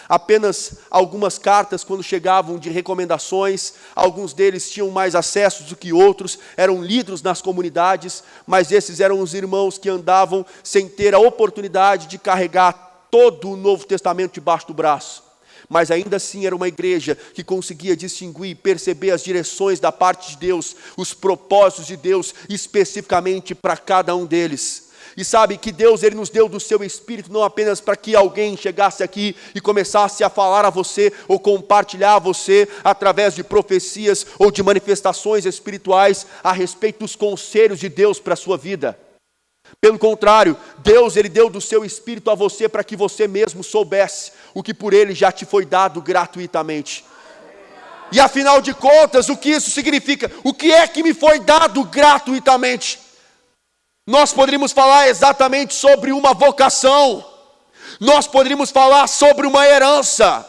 Apenas algumas cartas, quando chegavam de recomendações, alguns deles tinham mais acessos do que outros, eram lidos nas comunidades, mas esses eram os irmãos que andavam sem ter a oportunidade de carregar todo o Novo Testamento debaixo do braço. Mas ainda assim era uma igreja que conseguia distinguir e perceber as direções da parte de Deus, os propósitos de Deus especificamente para cada um deles. E sabe que Deus ele nos deu do seu espírito não apenas para que alguém chegasse aqui e começasse a falar a você ou compartilhar a você através de profecias ou de manifestações espirituais a respeito dos conselhos de Deus para a sua vida. Pelo contrário, Deus ele deu do seu espírito a você para que você mesmo soubesse o que por ele já te foi dado gratuitamente. E afinal de contas, o que isso significa? O que é que me foi dado gratuitamente? Nós poderíamos falar exatamente sobre uma vocação, nós poderíamos falar sobre uma herança,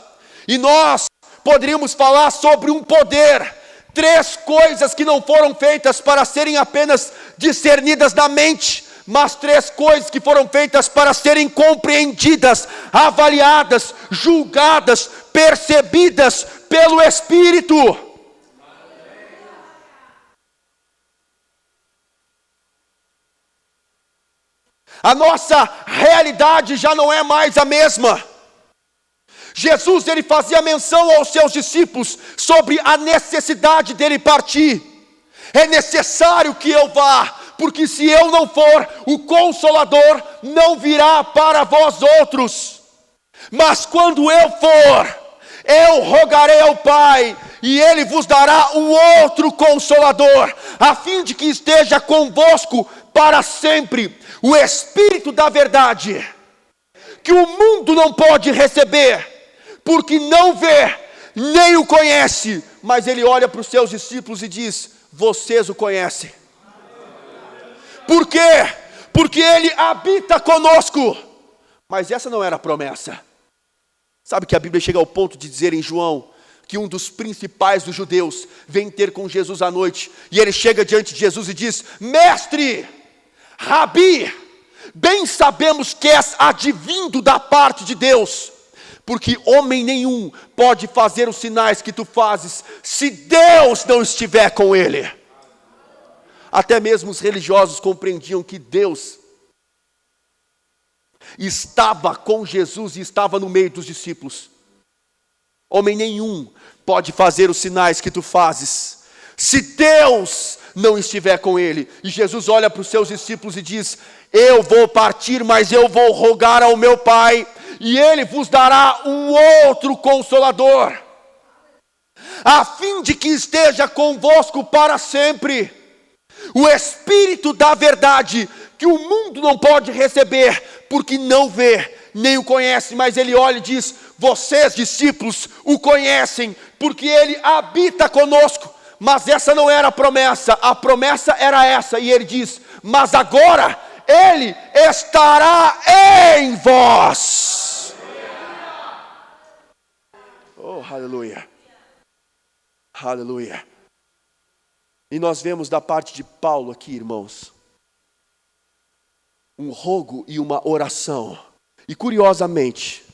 e nós poderíamos falar sobre um poder. Três coisas que não foram feitas para serem apenas discernidas na mente, mas três coisas que foram feitas para serem compreendidas, avaliadas, julgadas, percebidas pelo Espírito. A nossa realidade já não é mais a mesma. Jesus ele fazia menção aos seus discípulos sobre a necessidade dele partir. É necessário que eu vá, porque se eu não for, o Consolador não virá para vós outros. Mas quando eu for, eu rogarei ao Pai, e Ele vos dará um outro Consolador, a fim de que esteja convosco para sempre, o Espírito da verdade, que o mundo não pode receber, porque não vê, nem o conhece, mas Ele olha para os seus discípulos e diz: vocês o conhecem. Por quê? Porque Ele habita conosco. Mas essa não era a promessa. Sabe que a Bíblia chega ao ponto de dizer em João que um dos principais dos judeus vem ter com Jesus à noite, e ele chega diante de Jesus e diz: Mestre, Rabi, bem sabemos que és advindo da parte de Deus, porque homem nenhum pode fazer os sinais que tu fazes, se Deus não estiver com ele. Até mesmo os religiosos compreendiam que Deus estava com Jesus e estava no meio dos discípulos. Homem nenhum pode fazer os sinais que tu fazes, se Deus não estiver com ele. E Jesus olha para os seus discípulos e diz: eu vou partir, mas eu vou rogar ao meu Pai, e Ele vos dará um outro Consolador, a fim de que esteja convosco para sempre, o Espírito da verdade, que o mundo não pode receber, porque não vê, nem o conhece, mas Ele olha e diz: vocês, discípulos, o conhecem, porque Ele habita conosco. Mas essa não era a promessa era essa, e Ele diz: mas agora Ele estará em vós. Oh, aleluia, aleluia. E nós vemos da parte de Paulo aqui, irmãos, um rogo e uma oração. E curiosamente,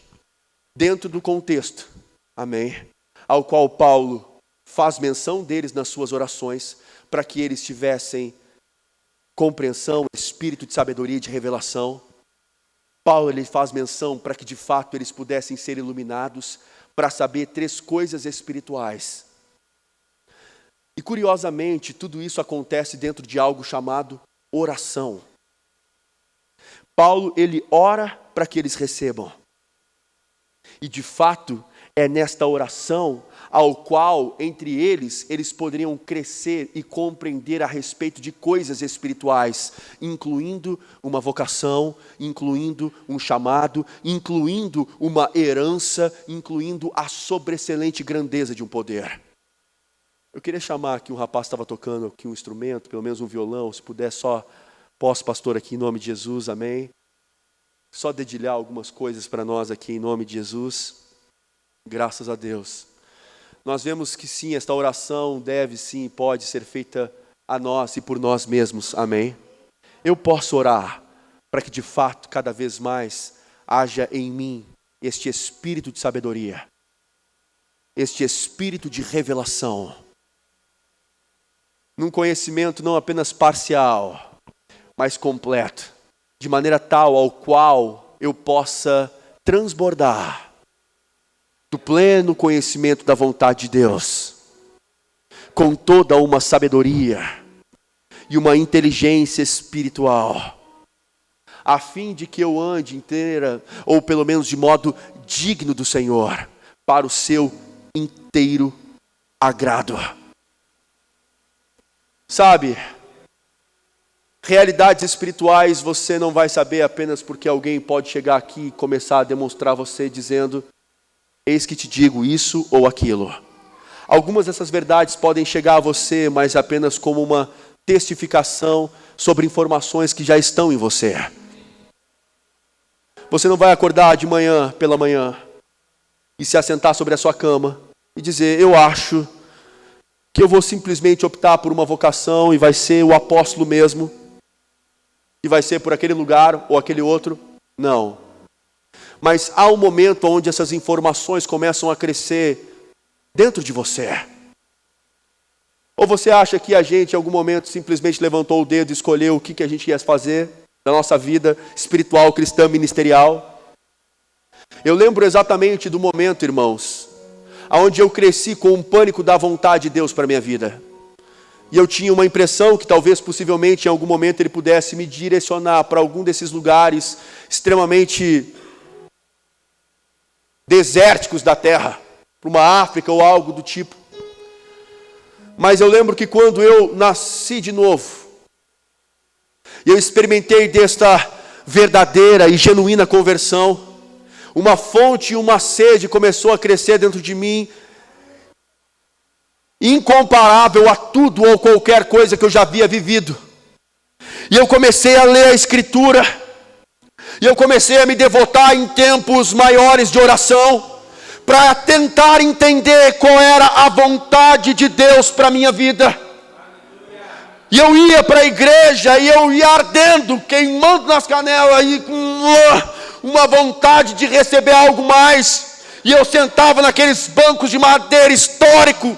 dentro do contexto, amém, ao qual Paulo faz menção deles nas suas orações, para que eles tivessem compreensão, espírito de sabedoria e de revelação. Paulo, ele faz menção para que de fato eles pudessem ser iluminados, para saber 3 coisas espirituais. E curiosamente, tudo isso acontece dentro de algo chamado oração. Paulo, ele ora para que eles recebam. E de fato, é nesta oração ao qual, entre eles poderiam crescer e compreender a respeito de coisas espirituais, incluindo uma vocação, incluindo um chamado, incluindo uma herança, incluindo a sobreexcelente grandeza de um poder. Eu queria chamar aqui, um rapaz estava tocando aqui um instrumento, pelo menos um violão, se puder só, posso, pastor, aqui em nome de Jesus, amém? Só dedilhar algumas coisas para nós aqui em nome de Jesus, graças a Deus. Nós vemos que sim, esta oração deve sim, pode ser feita a nós e por nós mesmos, amém? Eu posso orar para que de fato, cada vez mais, haja em mim este espírito de sabedoria, este espírito de revelação, num conhecimento não apenas parcial, mas completo, de maneira tal ao qual eu possa transbordar do pleno conhecimento da vontade de Deus, com toda uma sabedoria e uma inteligência espiritual, a fim de que eu ande inteira, ou pelo menos de modo digno do Senhor, para o seu inteiro agrado. Sabe, realidades espirituais você não vai saber apenas porque alguém pode chegar aqui e começar a demonstrar a você dizendo: eis que te digo isso ou aquilo. Algumas dessas verdades podem chegar a você, mas apenas como uma testificação sobre informações que já estão em você. Você não vai acordar de manhã, pela manhã, e se assentar sobre a sua cama e dizer: eu acho que eu vou simplesmente optar por uma vocação e vai ser o apóstolo mesmo, e vai ser por aquele lugar ou aquele outro. Não. Mas há um momento onde essas informações começam a crescer dentro de você. Ou você acha que a gente em algum momento simplesmente levantou o dedo e escolheu o que a gente ia fazer na nossa vida espiritual, cristã, ministerial? Eu lembro exatamente do momento, irmãos, onde eu cresci com um pânico da vontade de Deus para a minha vida. E eu tinha uma impressão que talvez, possivelmente, em algum momento Ele pudesse me direcionar para algum desses lugares extremamente desérticos da terra, para uma África ou algo do tipo. Mas eu lembro que quando eu nasci de novo, eu experimentei desta verdadeira e genuína conversão, uma fonte e uma sede começou a crescer dentro de mim, incomparável a tudo ou qualquer coisa que eu já havia vivido. E eu comecei a ler a Escritura, e eu comecei a me devotar em tempos maiores de oração, para tentar entender qual era a vontade de Deus para a minha vida. E eu ia para a igreja, e eu ia ardendo, queimando nas canelas, e com uma vontade de receber algo mais. E eu sentava naqueles bancos de madeira histórico,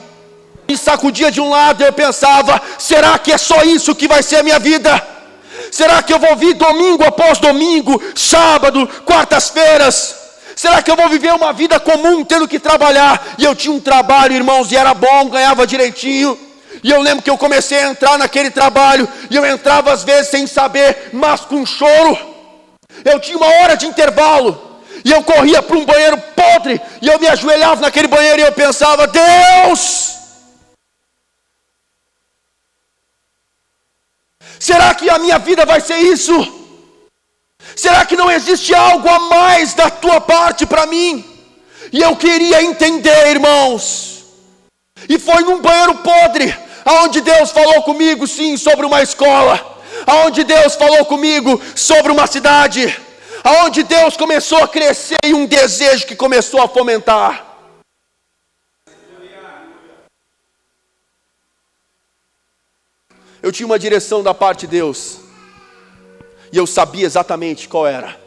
e sacudia de um lado, e eu pensava: será que é só isso que vai ser a minha vida? Será que eu vou vir domingo após domingo, sábado, quartas-feiras? Será que eu vou viver uma vida comum, tendo que trabalhar? E eu tinha um trabalho, irmãos, e era bom, ganhava direitinho. E eu lembro que eu comecei a entrar naquele trabalho, e eu entrava às vezes sem saber, mas com choro. Eu tinha uma hora de intervalo, E eu corria para um banheiro podre, e eu me ajoelhava naquele banheiro e eu pensava: Deus, será que a minha vida vai ser isso? Será que não existe algo a mais da tua parte para mim? E eu queria entender, irmãos. E foi num banheiro podre aonde Deus falou comigo, sim, sobre uma escola, aonde Deus falou comigo sobre uma cidade, aonde Deus começou a crescer e um desejo que começou a fomentar. Eu tinha uma direção da parte de Deus, e eu sabia exatamente qual era.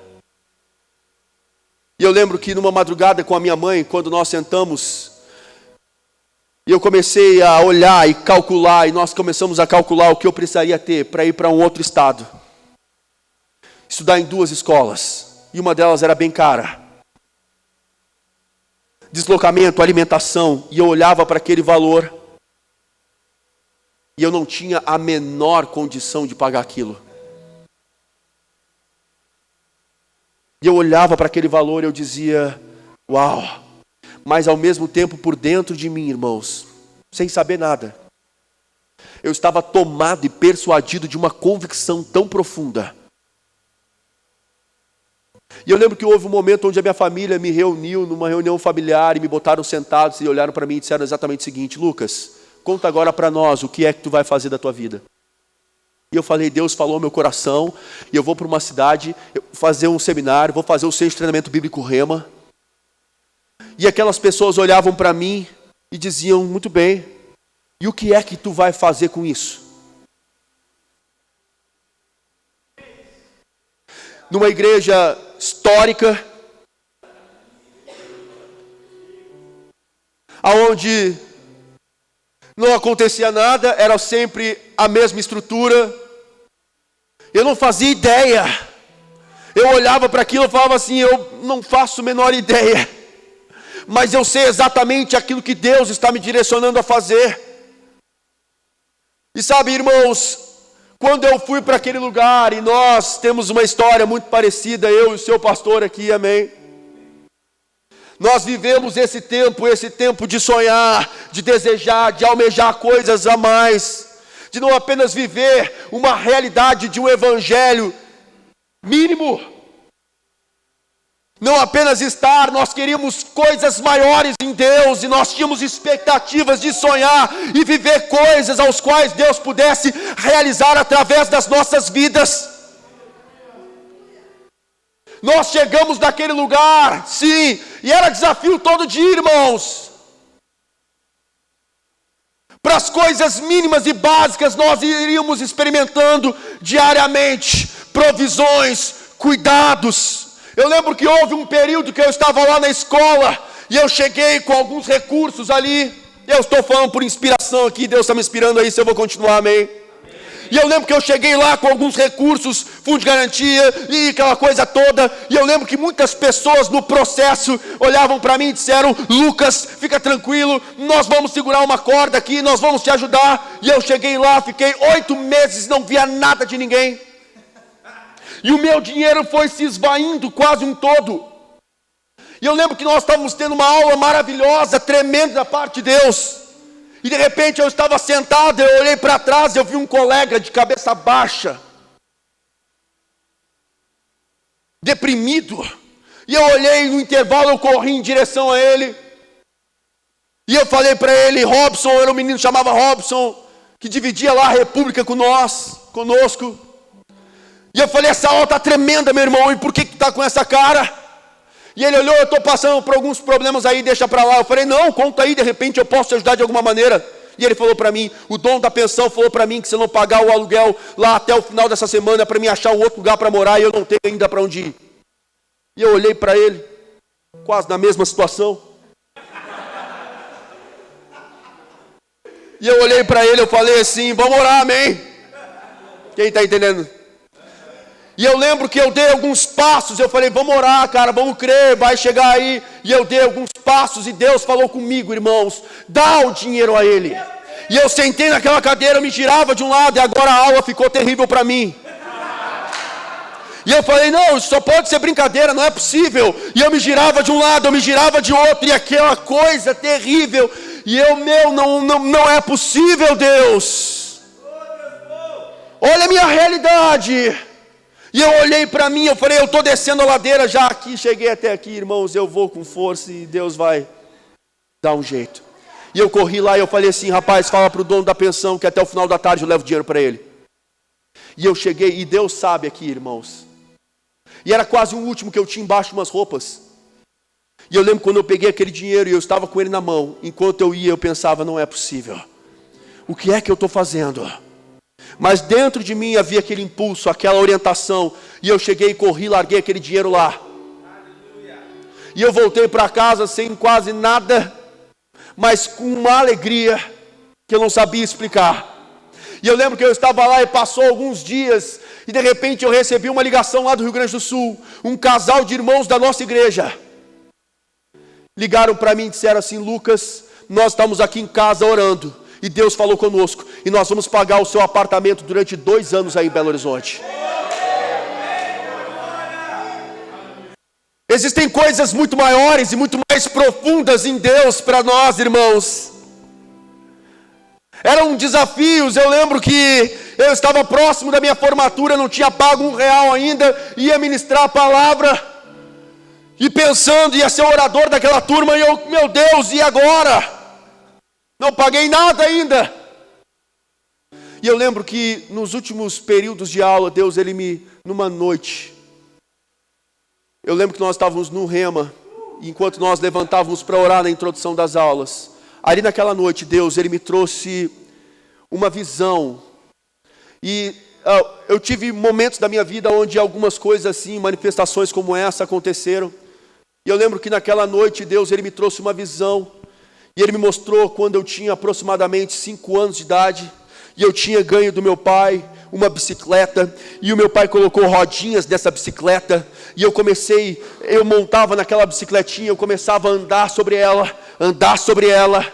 E eu lembro que numa madrugada com a minha mãe, quando nós sentamos, e eu comecei a olhar e calcular, e nós começamos a calcular o que eu precisaria ter para ir para um outro estado, estudar em 2 escolas, e uma delas era bem cara, deslocamento, alimentação, e eu olhava para aquele valor, e eu não tinha a menor condição de pagar aquilo. E eu olhava para aquele valor e eu dizia: uau! Mas ao mesmo tempo, por dentro de mim, irmãos, sem saber nada, eu estava tomado e persuadido de uma convicção tão profunda. E eu lembro que houve um momento onde a minha família me reuniu numa reunião familiar e me botaram sentados e olharam para mim e disseram exatamente o seguinte: Lucas, conta agora para nós o que é que tu vai fazer da tua vida. E eu falei: Deus falou ao meu coração, e eu vou para uma cidade fazer um seminário, vou fazer o centro de treinamento bíblico Rema. E aquelas pessoas olhavam para mim e diziam: muito bem, e o que é que tu vai fazer com isso? Numa igreja histórica, aonde não acontecia nada, era sempre a mesma estrutura. Eu não fazia ideia. Eu olhava para aquilo e falava assim: eu não faço a menor ideia, mas eu sei exatamente aquilo que Deus está me direcionando a fazer. E sabe, irmãos, quando eu fui para aquele lugar, e nós temos uma história muito parecida, eu e o seu pastor aqui, amém? Nós vivemos esse tempo de sonhar, de desejar, de almejar coisas a mais, de não apenas viver uma realidade de um evangelho mínimo, não apenas estar, nós queríamos coisas maiores em Deus, e nós tínhamos expectativas de sonhar e viver coisas aos quais Deus pudesse realizar através das nossas vidas. Nós chegamos naquele lugar, sim, e era desafio todo dia, irmãos. Para as coisas mínimas e básicas, nós iríamos experimentando diariamente provisões, cuidados. Eu lembro que houve um período que eu estava lá na escola, e eu cheguei com alguns recursos ali. Eu estou falando por inspiração aqui, Deus está me inspirando aí, se eu vou continuar, amém? E eu lembro que eu cheguei lá com alguns recursos, fundo de garantia e aquela coisa toda. E eu lembro que muitas pessoas no processo olhavam para mim e disseram: Lucas, fica tranquilo, nós vamos segurar uma corda aqui, nós vamos te ajudar. E eu cheguei lá, fiquei 8 meses, não via nada de ninguém. E o meu dinheiro foi se esvaindo quase um todo. E eu lembro que nós estávamos tendo uma aula maravilhosa, tremenda da parte de Deus. E de repente eu estava sentado, eu olhei para trás, eu vi um colega de cabeça baixa, deprimido. E eu olhei no intervalo, eu corri em direção a ele. E eu falei para ele: Robson, era um menino que chamava Robson, que dividia lá a República conosco. E eu falei: essa aula está tremenda, meu irmão, e por que está com essa cara? E ele olhou: eu estou passando por alguns problemas aí, deixa para lá. Eu falei: não, conta aí, de repente eu posso te ajudar de alguma maneira. E ele falou para mim, o dono da pensão falou para mim que se eu não pagar o aluguel lá até o final dessa semana, é para mim achar um outro lugar para morar, e eu não tenho ainda para onde ir. E eu olhei para ele, quase na mesma situação. E eu olhei para ele, eu falei assim: vamos orar, amém? Quem está entendendo? E eu lembro que eu dei alguns passos, eu falei: vamos orar, cara, vamos crer, vai chegar aí. E eu dei alguns passos e Deus falou comigo: irmãos, dá o dinheiro a ele. E eu sentei naquela cadeira, eu me girava de um lado, e agora a aula ficou terrível para mim. E eu falei, não, isso só pode ser brincadeira, não é possível. E eu me girava de um lado, eu me girava de outro, e aquela coisa terrível. E eu, não é possível, Deus. Olha a minha realidade. E eu olhei para mim, eu falei, eu estou descendo a ladeira já aqui, cheguei até aqui, irmãos, eu vou com força e Deus vai dar um jeito. E eu corri lá e eu falei assim, rapaz, fala para o dono da pensão que até o final da tarde eu levo dinheiro para ele. E eu cheguei, e Deus sabe aqui, irmãos. E era quase o último que eu tinha embaixo de umas roupas. E eu lembro quando eu peguei aquele dinheiro e eu estava com ele na mão. Enquanto eu ia, eu pensava, não é possível. O que é que eu estou fazendo? Mas dentro de mim havia aquele impulso, aquela orientação. E eu cheguei, corri, larguei aquele dinheiro lá. E eu voltei para casa sem quase nada, mas com uma alegria que eu não sabia explicar. E eu lembro que eu estava lá e passou alguns dias, e de repente eu recebi uma ligação lá do Rio Grande do Sul. Um casal de irmãos da nossa igreja ligaram para mim e disseram assim, Lucas, nós estamos aqui em casa orando, e Deus falou conosco, e nós vamos pagar o seu apartamento durante 2 anos aí em Belo Horizonte. Existem coisas muito maiores e muito mais profundas em Deus para nós, irmãos. Eram desafios, eu lembro que eu estava próximo da minha formatura, não tinha pago R$1 ainda, ia ministrar a palavra, e pensando, ia ser orador daquela turma, e eu, meu Deus, e agora? Não paguei nada ainda. E eu lembro que nos últimos períodos de aula, Deus, numa noite, eu lembro que nós estávamos no Rema, enquanto nós levantávamos para orar na introdução das aulas, ali naquela noite, Deus, Ele me trouxe uma visão, e eu tive momentos da minha vida onde algumas coisas assim, manifestações como essa aconteceram, e eu lembro que naquela noite, Deus, Ele me trouxe uma visão, e Ele me mostrou quando eu tinha aproximadamente 5 anos de idade, e eu tinha ganho do meu pai uma bicicleta, e o meu pai colocou rodinhas nessa bicicleta, e eu montava naquela bicicletinha, eu começava a andar sobre ela,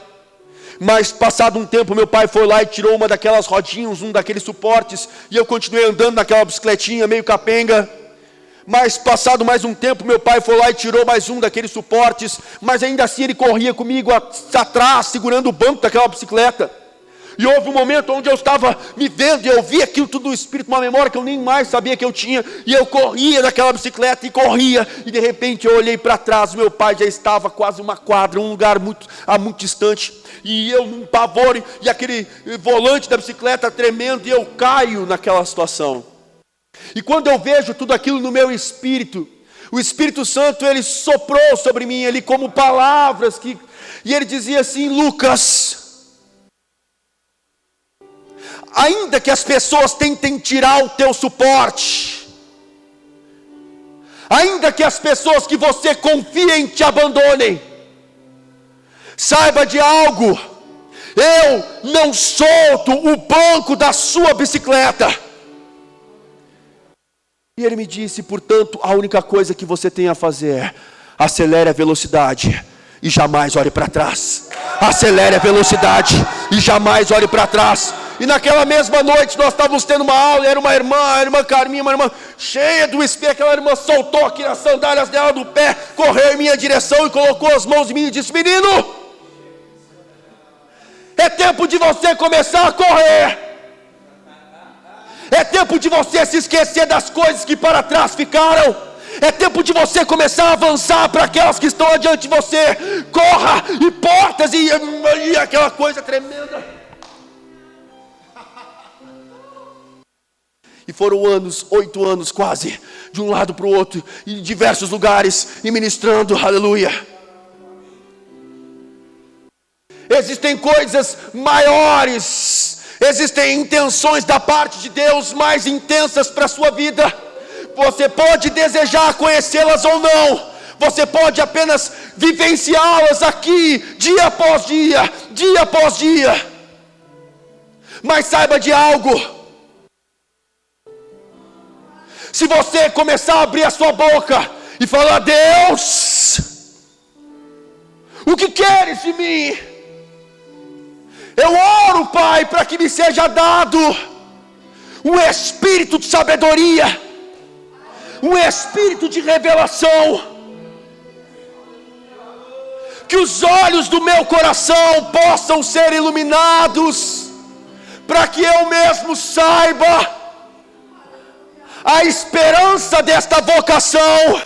mas passado um tempo meu pai foi lá e tirou uma daquelas rodinhas, um daqueles suportes, e eu continuei andando naquela bicicletinha meio capenga. Mas passado mais um tempo, meu pai foi lá e tirou mais um daqueles suportes, mas ainda assim ele corria comigo atrás, segurando o banco daquela bicicleta. E houve um momento onde eu estava me vendo, e eu vi aquilo tudo no Espírito, uma memória que eu nem mais sabia que eu tinha, e eu corria naquela bicicleta, e de repente eu olhei para trás, meu pai já estava quase uma quadra, um lugar muito distante, e eu num pavor, e aquele volante da bicicleta tremendo, e eu caio naquela situação. E quando eu vejo tudo aquilo no meu espírito, o Espírito Santo, Ele soprou sobre mim, Ele como palavras, e Ele dizia assim, Lucas, ainda que as pessoas tentem tirar o teu suporte, ainda que as pessoas que você confia em te abandonem, saiba de algo, eu não solto o banco da sua bicicleta. E Ele me disse, portanto, a única coisa que você tem a fazer é acelere a velocidade e jamais olhe para trás. Acelere a velocidade e jamais olhe para trás. E naquela mesma noite nós estávamos tendo uma aula, e era uma irmã, a irmã Carminha, uma irmã cheia do Espírito. Aquela irmã soltou aqui as sandálias dela do pé, correu em minha direção e colocou as mãos em mim e disse, menino, é tempo de você começar a correr. É tempo de você se esquecer das coisas que para trás ficaram. É tempo de você começar a avançar para aquelas que estão adiante de você. Corra, e portas, e aquela coisa tremenda. E foram 8 anos quase, de um lado para o outro, em diversos lugares, e ministrando, aleluia. Existem coisas maiores, existem intenções da parte de Deus mais intensas para a sua vida. Você pode desejar conhecê-las ou não, você pode apenas vivenciá-las aqui, dia após dia, mas saiba de algo, se você começar a abrir a sua boca e falar, Deus, o que queres de mim? Eu oro, Pai, para que me seja dado um espírito de sabedoria, um espírito de revelação, que os olhos do meu coração possam ser iluminados, para que eu mesmo saiba a esperança desta vocação,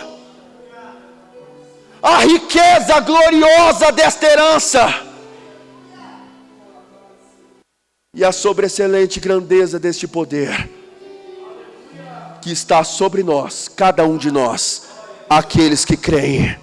a riqueza gloriosa desta herança, e a sobreexcelente grandeza deste poder, que está sobre nós, cada um de nós, aqueles que creem.